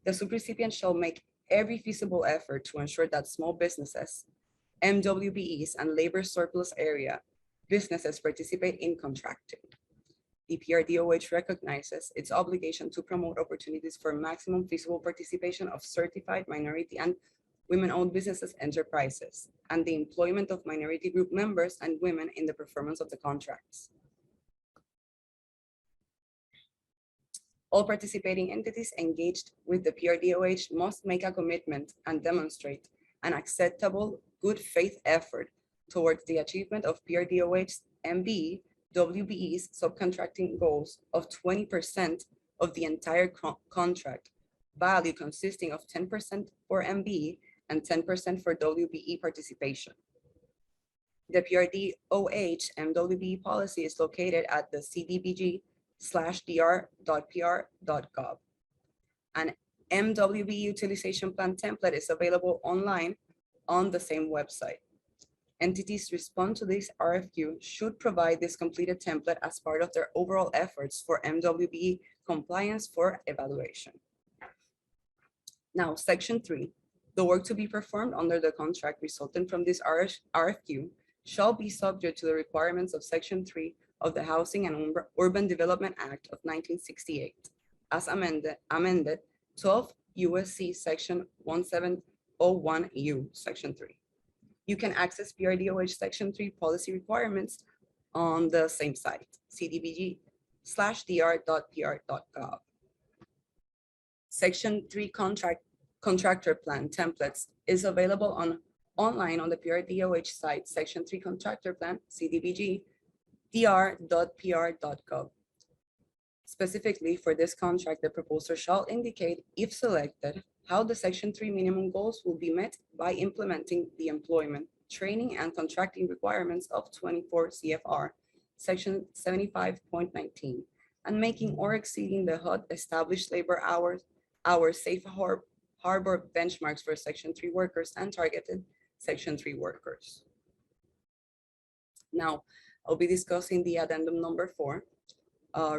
The subrecipient shall make every feasible effort to ensure that small businesses, MWBEs, and labor surplus area businesses participate in contracting. The PRDOH recognizes its obligation to promote opportunities for maximum feasible participation of certified minority and women-owned businesses enterprises, and the employment of minority group members and women in the performance of the contracts. All participating entities engaged with the PRDOH must make a commitment and demonstrate an acceptable good faith effort towards the achievement of PRDOH's MBE, WBE's subcontracting goals of 20% of the entire contract value, consisting of 10% for MBE and 10% for WBE participation. The PRDOH MWBE policy is located at the CDBG/DR.PR.gov. An Mwb Utilization Plan template is available online on the same website. Entities respond to this RFQ should provide this completed template as part of their overall efforts for MWBE compliance for evaluation. Now, Section 3, the work to be performed under the contract resulting from this RFQ shall be subject to the requirements of Section 3 of the Housing and Urban Development Act of 1968, as amended 12 U.S.C. Section 1701U, Section 3. You can access PRDOH Section 3 policy requirements on the same site, CDBG/DR.PR.gov. Section 3 Contractor Plan templates is available online on the PRDOH site, Section 3 Contractor Plan, CDBG-DR.PR.gov. Specifically for this contract, the proposer shall indicate, if selected, how the Section 3 minimum goals will be met by implementing the employment, training, and contracting requirements of 24 CFR, Section 75.19, and making or exceeding the HUD established labor hours safe harbor benchmarks for Section 3 workers and targeted Section 3 workers. Now, I'll be discussing the addendum number 4,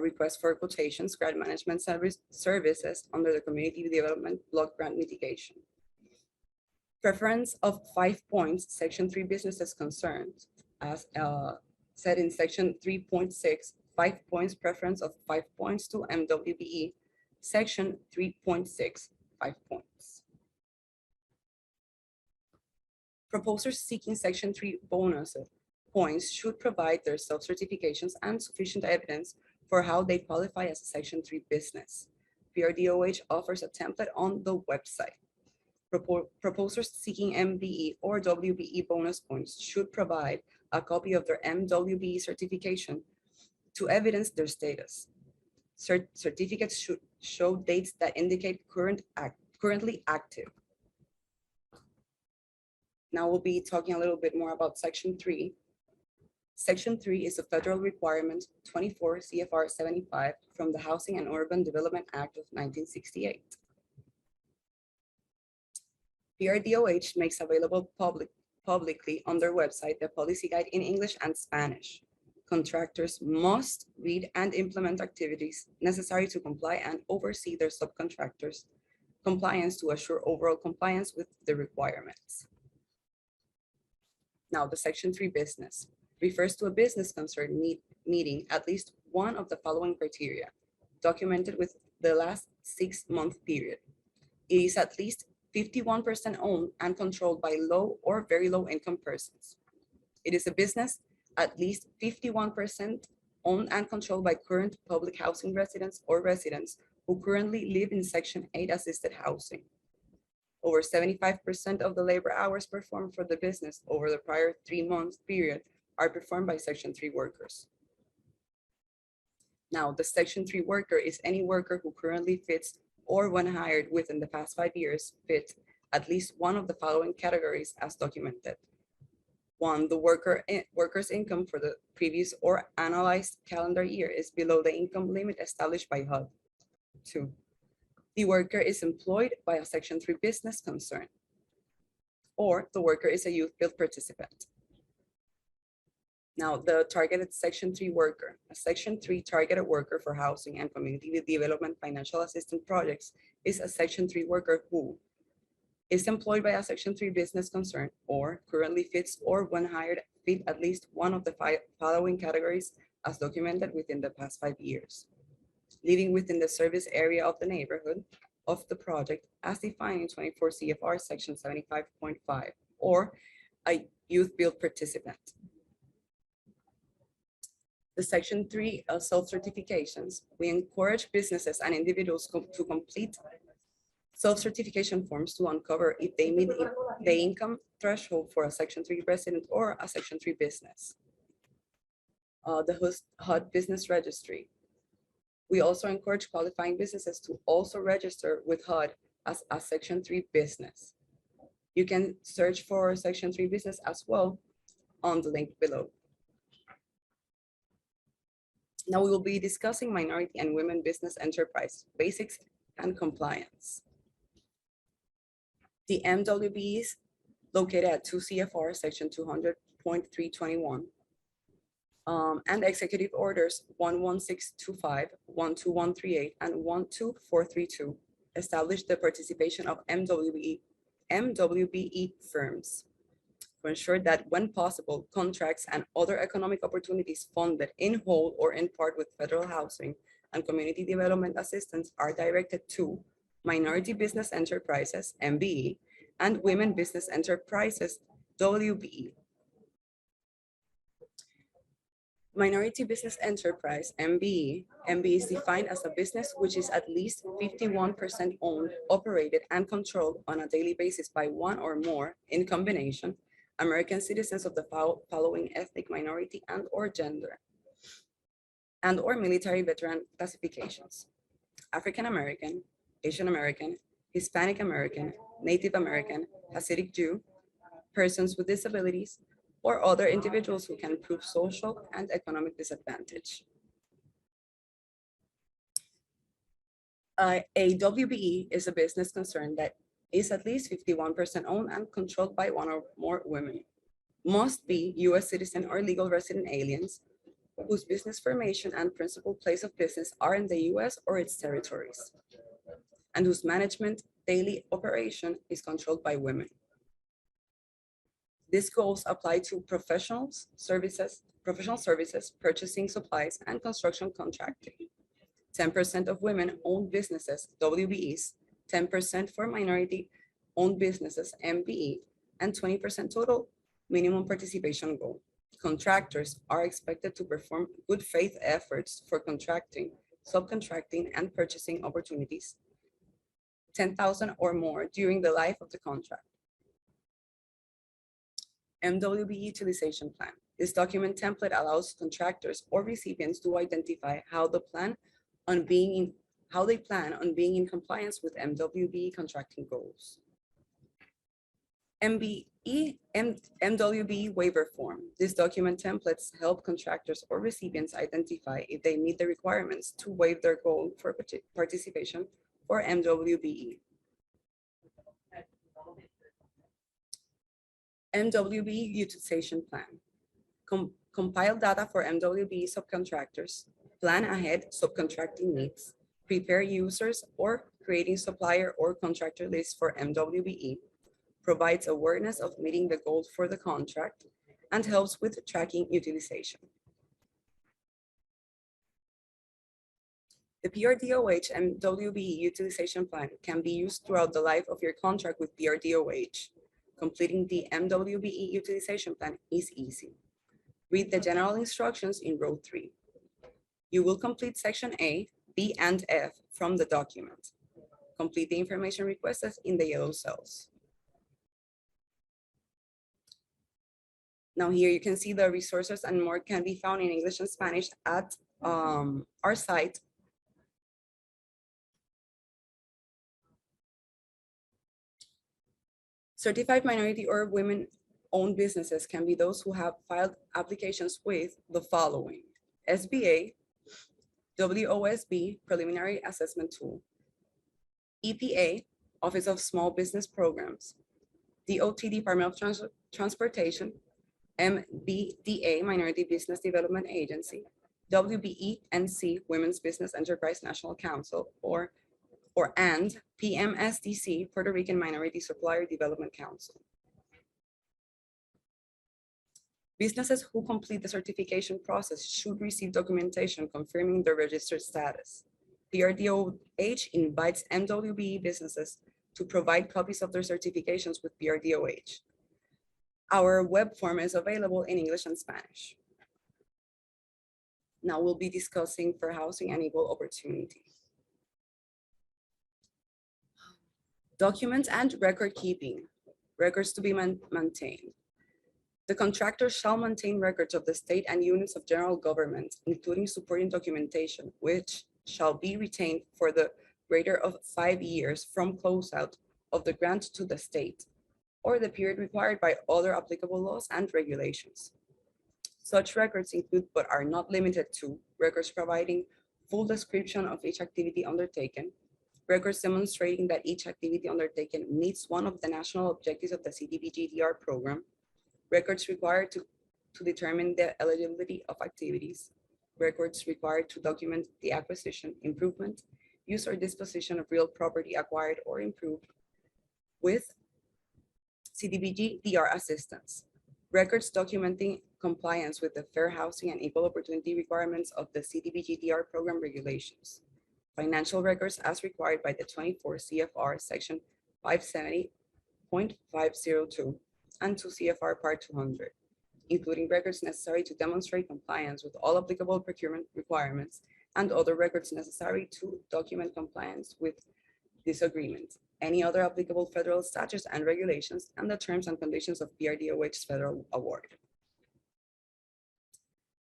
request for quotations, grant management services under the Community Development Block Grant Mitigation. Preference of 5 points, Section 3 businesses concerned, as said in Section 3.6, 5 points preference of 5 points to MWBE, Section 3.6, 5 points. Proposers seeking Section 3 bonus points should provide their self-certifications and sufficient evidence for how they qualify as a Section 3 business. PRDOH offers a template on the website. Proposers seeking MBE or WBE bonus points should provide a copy of their MWBE certification to evidence their status. Certificates should show dates that indicate currently active. Now we'll be talking a little bit more about Section 3. Section 3 is a federal requirement, 24 CFR 75 from the Housing and Urban Development Act of 1968. PRDOH makes available publicly on their website the policy guide in English and Spanish. Contractors must read and implement activities necessary to comply and oversee their subcontractors' compliance to assure overall compliance with the requirements. Now, the Section 3 business refers to a business concern meeting at least one of the following criteria, documented with the last 6-month period. It is at least 51% owned and controlled by low or very low income persons. It is a business at least 51% owned and controlled by current public housing residents or residents who currently live in Section 8 assisted housing. Over 75% of the labor hours performed for the business over the prior 3-month period are performed by Section 3 workers. Now, the Section 3 worker is any worker who currently fits or when hired within the past 5 years fit at least one of the following categories as documented. 1, the worker's income for the previous or analyzed calendar year is below the income limit established by HUD. 2, the worker is employed by a Section 3 business concern, or the worker is a youth build participant. Now, the targeted Section 3 worker, a Section 3 targeted worker for housing and community development financial assistance projects is a Section 3 worker who is employed by a Section 3 business concern or currently fits or when hired fit at least one of the following categories as documented within the past 5 years. Living within the service area of the neighborhood of the project as defined in 24 CFR Section 75.5 or a youth build participant. The Section 3 self-certifications, we encourage businesses and individuals to complete self-certification forms to uncover if they meet the income threshold for a Section 3 resident or a Section 3 business. The HUD Business Registry. We also encourage qualifying businesses to also register with HUD as a Section 3 business. You can search for Section 3 business as well on the link below. Now we will be discussing minority and women business enterprise basics and compliance. The MWB is located at 2 CFR Section 200.321 and executive orders 11625, 12138, and 12432 establish the participation of MWBE firms to ensure that when possible, contracts and other economic opportunities funded in whole or in part with federal housing and community development assistance are directed to minority business enterprises, MBE, and women business enterprises, WBE. Minority business enterprise, MBE. MBE is defined as a business which is at least 51% owned, operated, and controlled on a daily basis by one or more, in combination, American citizens of the following ethnic minority and or gender, and or military veteran classifications: African American, Asian American, Hispanic American, Native American, Hasidic Jew, persons with disabilities, or other individuals who can prove social and economic disadvantage. A WBE is a business concern that is at least 51% owned and controlled by one or more women, must be US citizen or legal resident aliens whose business formation and principal place of business are in the US or its territories, and whose management daily operation is controlled by women. These goals apply to professional services, purchasing supplies, and construction contracting. 10% of women-owned businesses, WBEs, 10% for minority-owned businesses, MBE, and 20% total minimum participation goal. Contractors are expected to perform good faith efforts for contracting, subcontracting, and purchasing opportunities, 10,000 or more during the life of the contract. Mwb Utilization Plan. This document template allows contractors or recipients to identify how they plan on being in compliance with MWB contracting goals. MWB waiver form. This document templates help contractors or recipients identify if they meet the requirements to waive their goal for participation for MWBE. MWB Utilization Plan. Compile data for MWB subcontractors, plan ahead subcontracting needs, prepare users or creating supplier or contractor lists for MWBE, provides awareness of meeting the goals for the contract, and helps with tracking utilization. The PRDOH MWBE Utilization Plan can be used throughout the life of your contract with PRDOH. Completing the MWBE Utilization Plan is easy. Read the general instructions in row 3. You will complete section A, B, and F from the document. Complete the information requested in the yellow cells. Now here you can see the resources and more can be found in English and Spanish at our site. Certified minority or women-owned businesses can be those who have filed applications with the following: SBA, WOSB, Preliminary Assessment Tool, EPA, Office of Small Business Programs, DOT, Department of Transportation, MBDA, Minority Business Development Agency, WBENC, Women's Business Enterprise National Council, and PMSDC, Puerto Rican Minority Supplier Development Council. Businesses who complete the certification process should receive documentation confirming their registered status. PRDOH invites MWBE businesses to provide copies of their certifications with PRDOH. Our web form is available in English and Spanish. Now we'll be discussing fair housing and equal opportunity. Documents and record keeping. Records to be maintained. The contractor shall maintain records of the state and units of general government, including supporting documentation, which shall be retained for the greater of 5 years from closeout of the grant to the state, or the period required by other applicable laws and regulations. Such records include, but are not limited to, records providing full description of each activity undertaken, records demonstrating that each activity undertaken meets one of the national objectives of the CDBG-DR program, records required to determine the eligibility of activities, records required to document the acquisition, improvement, use or disposition of real property acquired or improved with CDBG-DR assistance, records documenting compliance with the fair housing and equal opportunity requirements of the CDBG-DR program regulations, financial records as required by the 24 CFR section 570.502 and 2 CFR part 200, including records necessary to demonstrate compliance with all applicable procurement requirements and other records necessary to document compliance with this agreement, any other applicable federal statutes and regulations, and the terms and conditions of PRDOH's federal award.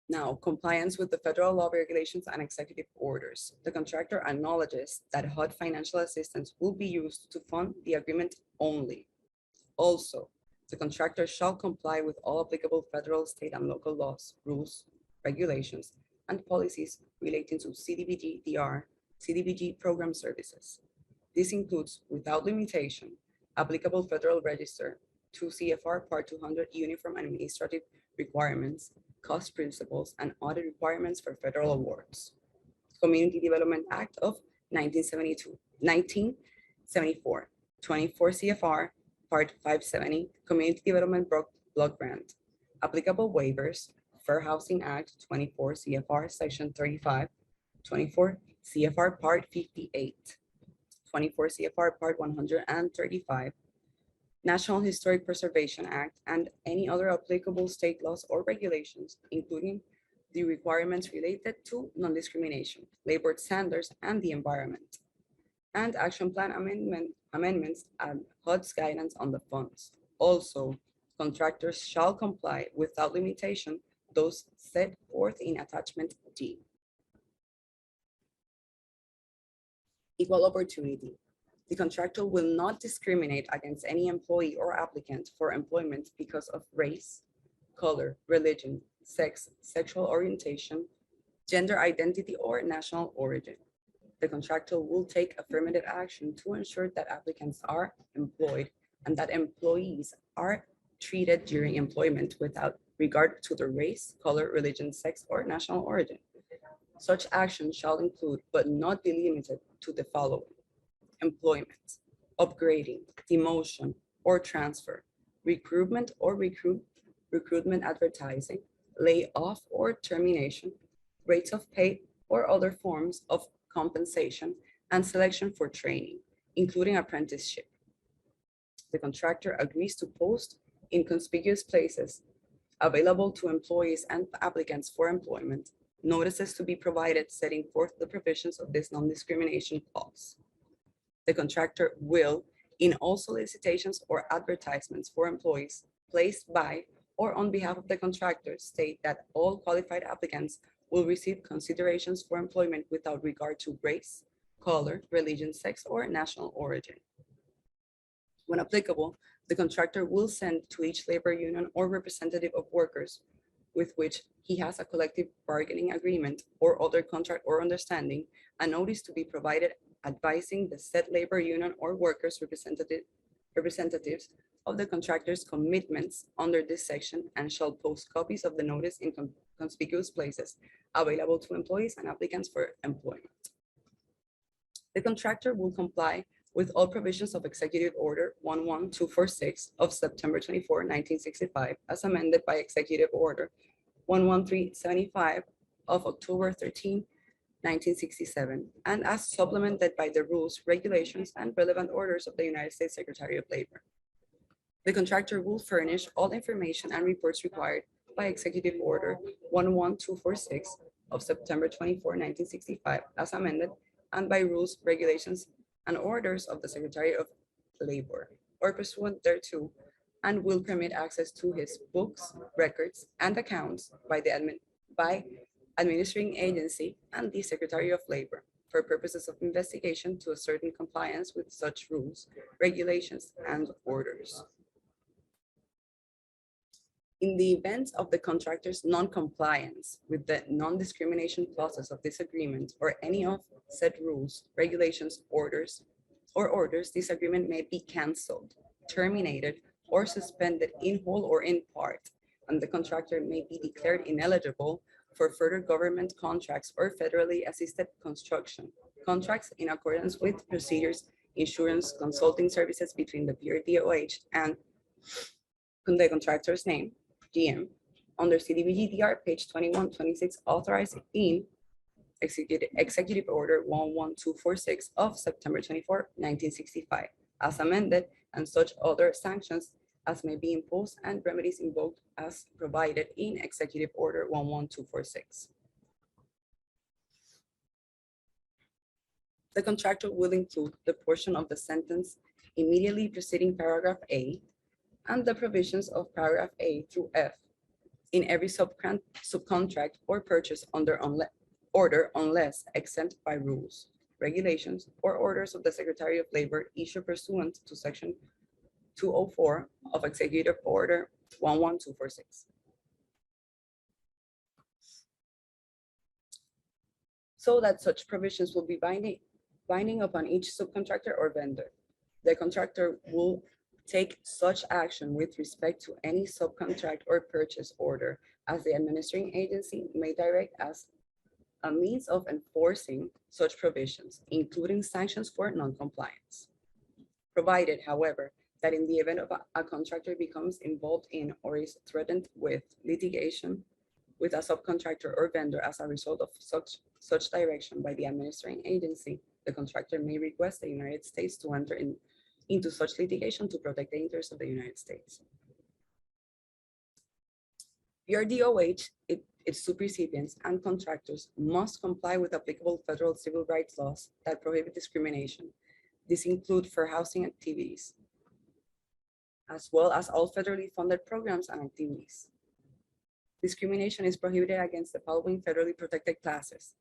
Now, compliance with the federal law, regulations, and executive orders. The contractor acknowledges that HUD financial assistance will be used to fund the agreement only. Also, the contractor shall comply with all applicable federal, state, and local laws, rules, regulations, and policies relating to CDBG-DR, CDBG program services. This includes, without limitation, applicable Federal Register, 2 CFR Part 200 Uniform Administrative Requirements, Cost Principles, and Audit Requirements for Federal Awards. Community Development Act of 1974, 24 CFR Part 570, Community Development Block Grant, applicable waivers, Fair Housing Act 24 CFR Section 35, 24 CFR Part 58, 24 CFR Part 135, National Historic Preservation Act, and any other applicable state laws or regulations, including the requirements related to non-discrimination, labor standards, and the environment, and action plan amendments and HUD's guidance on the funds. Also, contractors shall comply without limitation those set forth in attachment D. Equal opportunity. The contractor will not discriminate against any employee or applicant for employment because of race, color, religion, sex, sexual orientation, gender identity, or national origin. The contractor will take affirmative action to ensure that applicants are employed and that employees are treated during employment without regard to their race, color, religion, sex, or national origin. Such action shall include, but not be limited to, the following: employment, upgrading, demotion or transfer, recruitment or recruitment advertising, layoff or termination, rates of pay or other forms of compensation, and selection for training, including apprenticeship. The contractor agrees to post in conspicuous places available to employees and applicants for employment notices to be provided setting forth the provisions of this non-discrimination clause. The contractor will, in all solicitations or advertisements for employees placed by or on behalf of the contractor, state that all qualified applicants will receive considerations for employment without regard to race, color, religion, sex, or national origin. When applicable, the contractor will send to each labor union or representative of workers with which he has a collective bargaining agreement or other contract or understanding, a notice to be provided advising the said labor union or workers representatives of the contractor's commitments under this section, and shall post copies of the notice in conspicuous places available to employees and applicants for employment. The contractor will comply with all provisions of Executive Order 11246 of September 24, 1965, as amended by Executive Order 11375 of October 13, 1967, and as supplemented by the rules, regulations, and relevant orders of the United States Secretary of Labor. The contractor will furnish all information and reports required by Executive Order 11246 of September 24, 1965, as amended, and by rules, regulations, and orders of the Secretary of Labor, or pursuant thereto, and will permit access to his books, records, and accounts by the administering agency and the Secretary of Labor for purposes of investigation to ascertain compliance with such rules, regulations, and orders. In the event of the contractor's non-compliance with the non-discrimination clauses of this agreement or any of said rules, regulations, orders, this agreement may be canceled, terminated, or suspended in whole or in part, and the contractor may be declared ineligible for further government contracts or federally assisted construction contracts in accordance with procedures, insurance, consulting services between the BRDOH and the contractor's name, GM, under CDBG-DR, page 2126, authorized in Executive Order 11246 of September 24, 1965, as amended, and such other sanctions as may be imposed and remedies invoked as provided in Executive Order 11246. The contractor will include the portion of the sentence immediately preceding paragraph A and the provisions of paragraph A through F in every subcontract or purchase under order unless exempt by rules, regulations, or orders of the Secretary of Labor issued pursuant to Section 204 of Executive Order 11246. So that such provisions will be binding upon each subcontractor or vendor. The contractor will take such action with respect to any subcontract or purchase order as the administering agency may direct as a means of enforcing such provisions, including sanctions for non-compliance. Provided, however, that in the event of a contractor becomes involved in or is threatened with litigation with a subcontractor or vendor as a result of such direction by the administering agency, the contractor may request the United States to enter into such litigation to protect the interests of the United States. PRDOH, its sub-recipients and contractors must comply with applicable federal civil rights laws that prohibit discrimination. These include fair housing activities, as well as all federally funded programs and activities. Discrimination is prohibited against the following federally protected classes: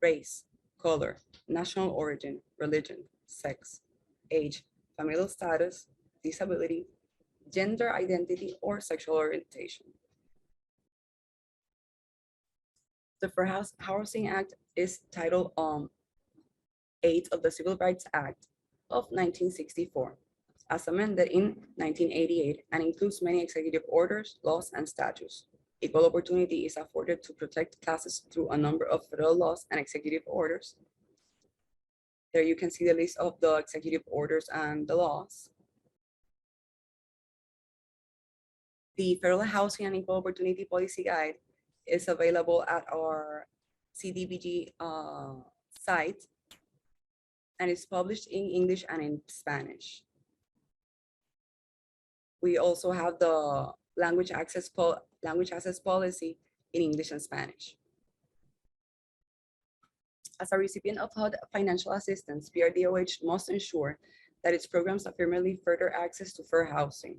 race, color, national origin, religion, sex, age, familial status, disability, gender identity, or sexual orientation. The Fair Housing Act is Title 8 of the Civil Rights Act of 1964, as amended in 1988, and includes many executive orders, laws, and statutes. Equal opportunity is afforded to protect classes through a number of federal laws and executive orders. There you can see the list of the executive orders and the laws. The Federal Housing and Equal Opportunity Policy Guide is available at our CDBG site, and it's published in English and in Spanish. We also have the language access policy in English and Spanish. As a recipient of HUD financial assistance, PRDOH must ensure that its programs affirmatively further access to fair housing.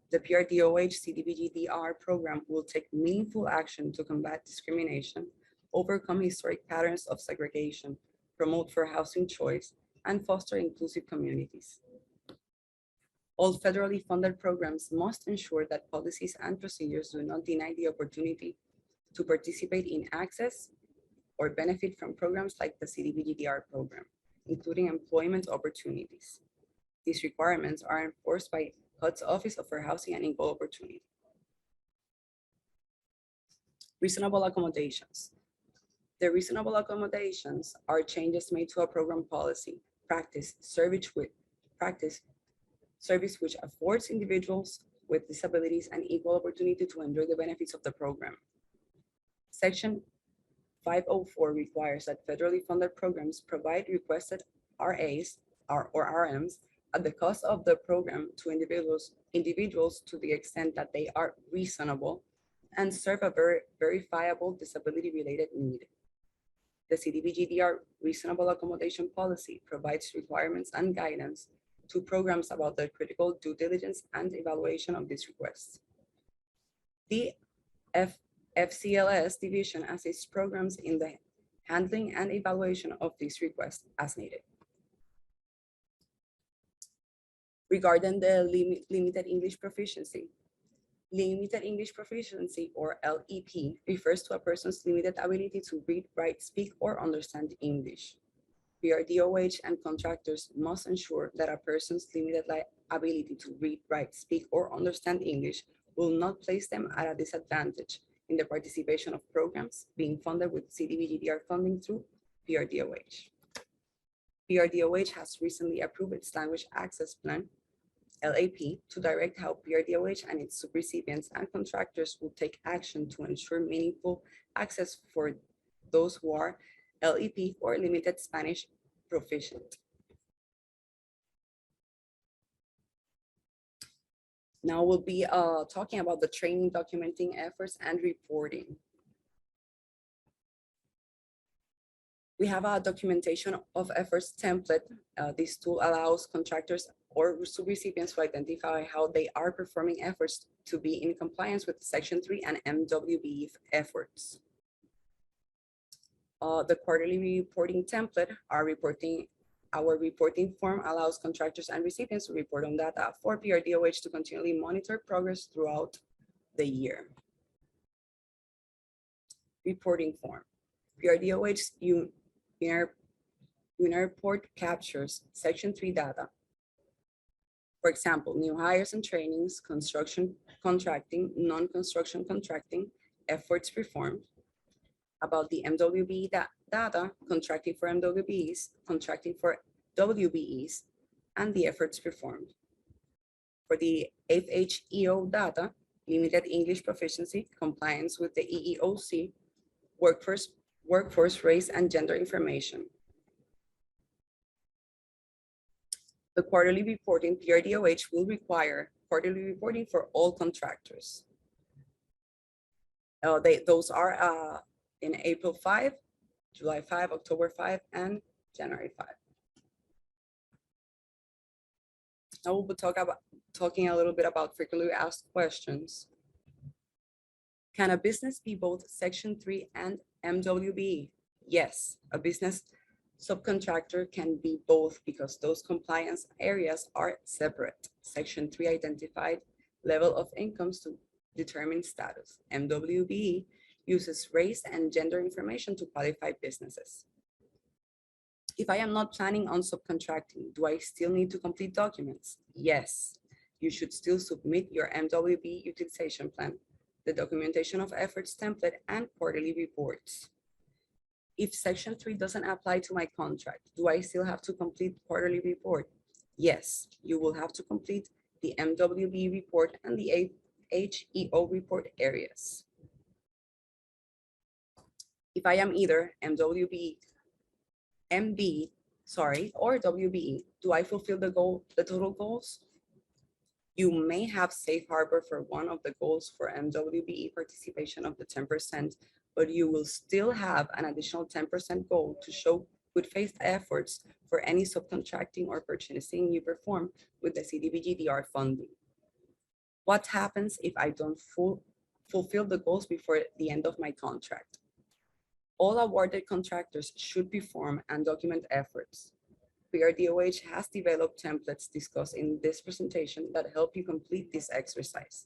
The PRDOH CDBG-DR program will take meaningful action to combat discrimination, overcome historic patterns of segregation, promote fair housing choice, and foster inclusive communities. All federally funded programs must ensure that policies and procedures do not deny the opportunity to participate in access or benefit from programs like the CDBG-DR program, including employment opportunities. These requirements are enforced by HUD's Office of Fair Housing and Equal Opportunity. Reasonable accommodations. The reasonable accommodations are changes made to a program policy, service which affords individuals with disabilities an equal opportunity to enjoy the benefits of the program. Section 504 requires that federally funded programs provide requested RAs or RMs at the cost of the program to individuals to the extent that they are reasonable and serve a verifiable disability-related need. The CDBG-DR Reasonable Accommodation Policy provides requirements and guidance to programs about the critical due diligence and evaluation of these requests. The FCLS division assists programs in the handling and evaluation of these requests as needed. Regarding the limited English proficiency, or LEP, refers to a person's limited ability to read, write, speak, or understand English. PRDOH and contractors must ensure that a person's limited ability to read, write, speak, or understand English will not place them at a disadvantage in the participation of programs being funded with CDBG-DR funding through PRDOH. PRDOH has recently approved its Language Access Plan, LAP, to direct how PRDOH and its sub-recipients and contractors will take action to ensure meaningful access for those who are LEP or limited Spanish proficient. Now we'll be talking about the training, documenting efforts, and reporting. We have a documentation of efforts template. This tool allows contractors or sub-recipients to identify how they are performing efforts to be in compliance with Section 3 and Mwb efforts. The quarterly reporting template, our reporting form allows contractors and recipients to report on data for PRDOH to continually monitor progress throughout the year. Reporting form. PRDOH's UNR report captures Section 3 data, For example, new hires and trainings, construction contracting, non-construction contracting, efforts performed. About the MWB data, contracting for MWBs, contracting for WBEs, and the efforts performed. For the FHEO data, limited English proficiency, compliance with the EEOC, workforce race and gender information. The quarterly reporting PRDOH will require quarterly reporting for all contractors. Those are in April 5, July 5, October 5, and January 5. Now we'll be talking a little bit about frequently asked questions. Can a business be both Section 3 and MWB? Yes, a business subcontractor can be both because those compliance areas are separate. Section 3 identified level of incomes to determine status. MWB uses race and gender information to qualify businesses. If I am not planning on subcontracting, do I still need to complete documents? Yes, you should still submit your Mwb Utilization Plan, the documentation of efforts template, and quarterly reports. If Section 3 doesn't apply to my contract, do I still have to complete quarterly report? Yes, you will have to complete the MWB report and the HEO report areas. If I am either MB, or WBE, do I fulfill the total goals? You may have safe harbor for one of the goals for MWBE participation of the 10%, but you will still have an additional 10% goal to show good faith efforts for any subcontracting or purchasing you perform with the CDBG-DR funding. What happens if I don't fulfill the goals before the end of my contract? All awarded contractors should perform and document efforts. PRDOH has developed templates discussed in this presentation that help you complete this exercise.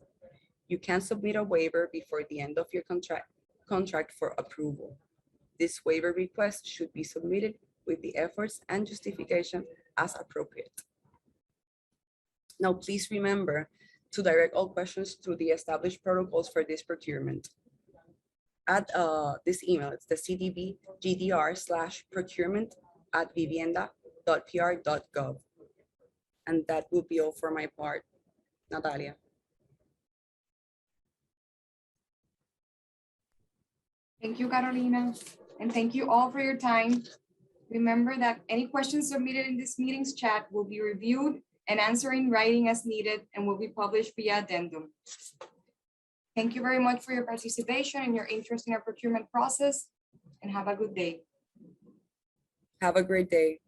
You can submit a waiver before the end of your contract for approval. This waiver request should be submitted with the efforts and justification as appropriate. Now, please remember to direct all questions through the established protocols for this procurement. At this email, it's the cdbg-procurement@vivienda.pr.gov. And that will be all for my part. Natalia. Thank you, Carolina, and thank you all for your time. Remember that any questions submitted in this meeting's chat will be reviewed and answered in writing as needed and will be published via addendum. Thank you very much for your participation and your interest in our procurement process, and have a good day. Have a great day.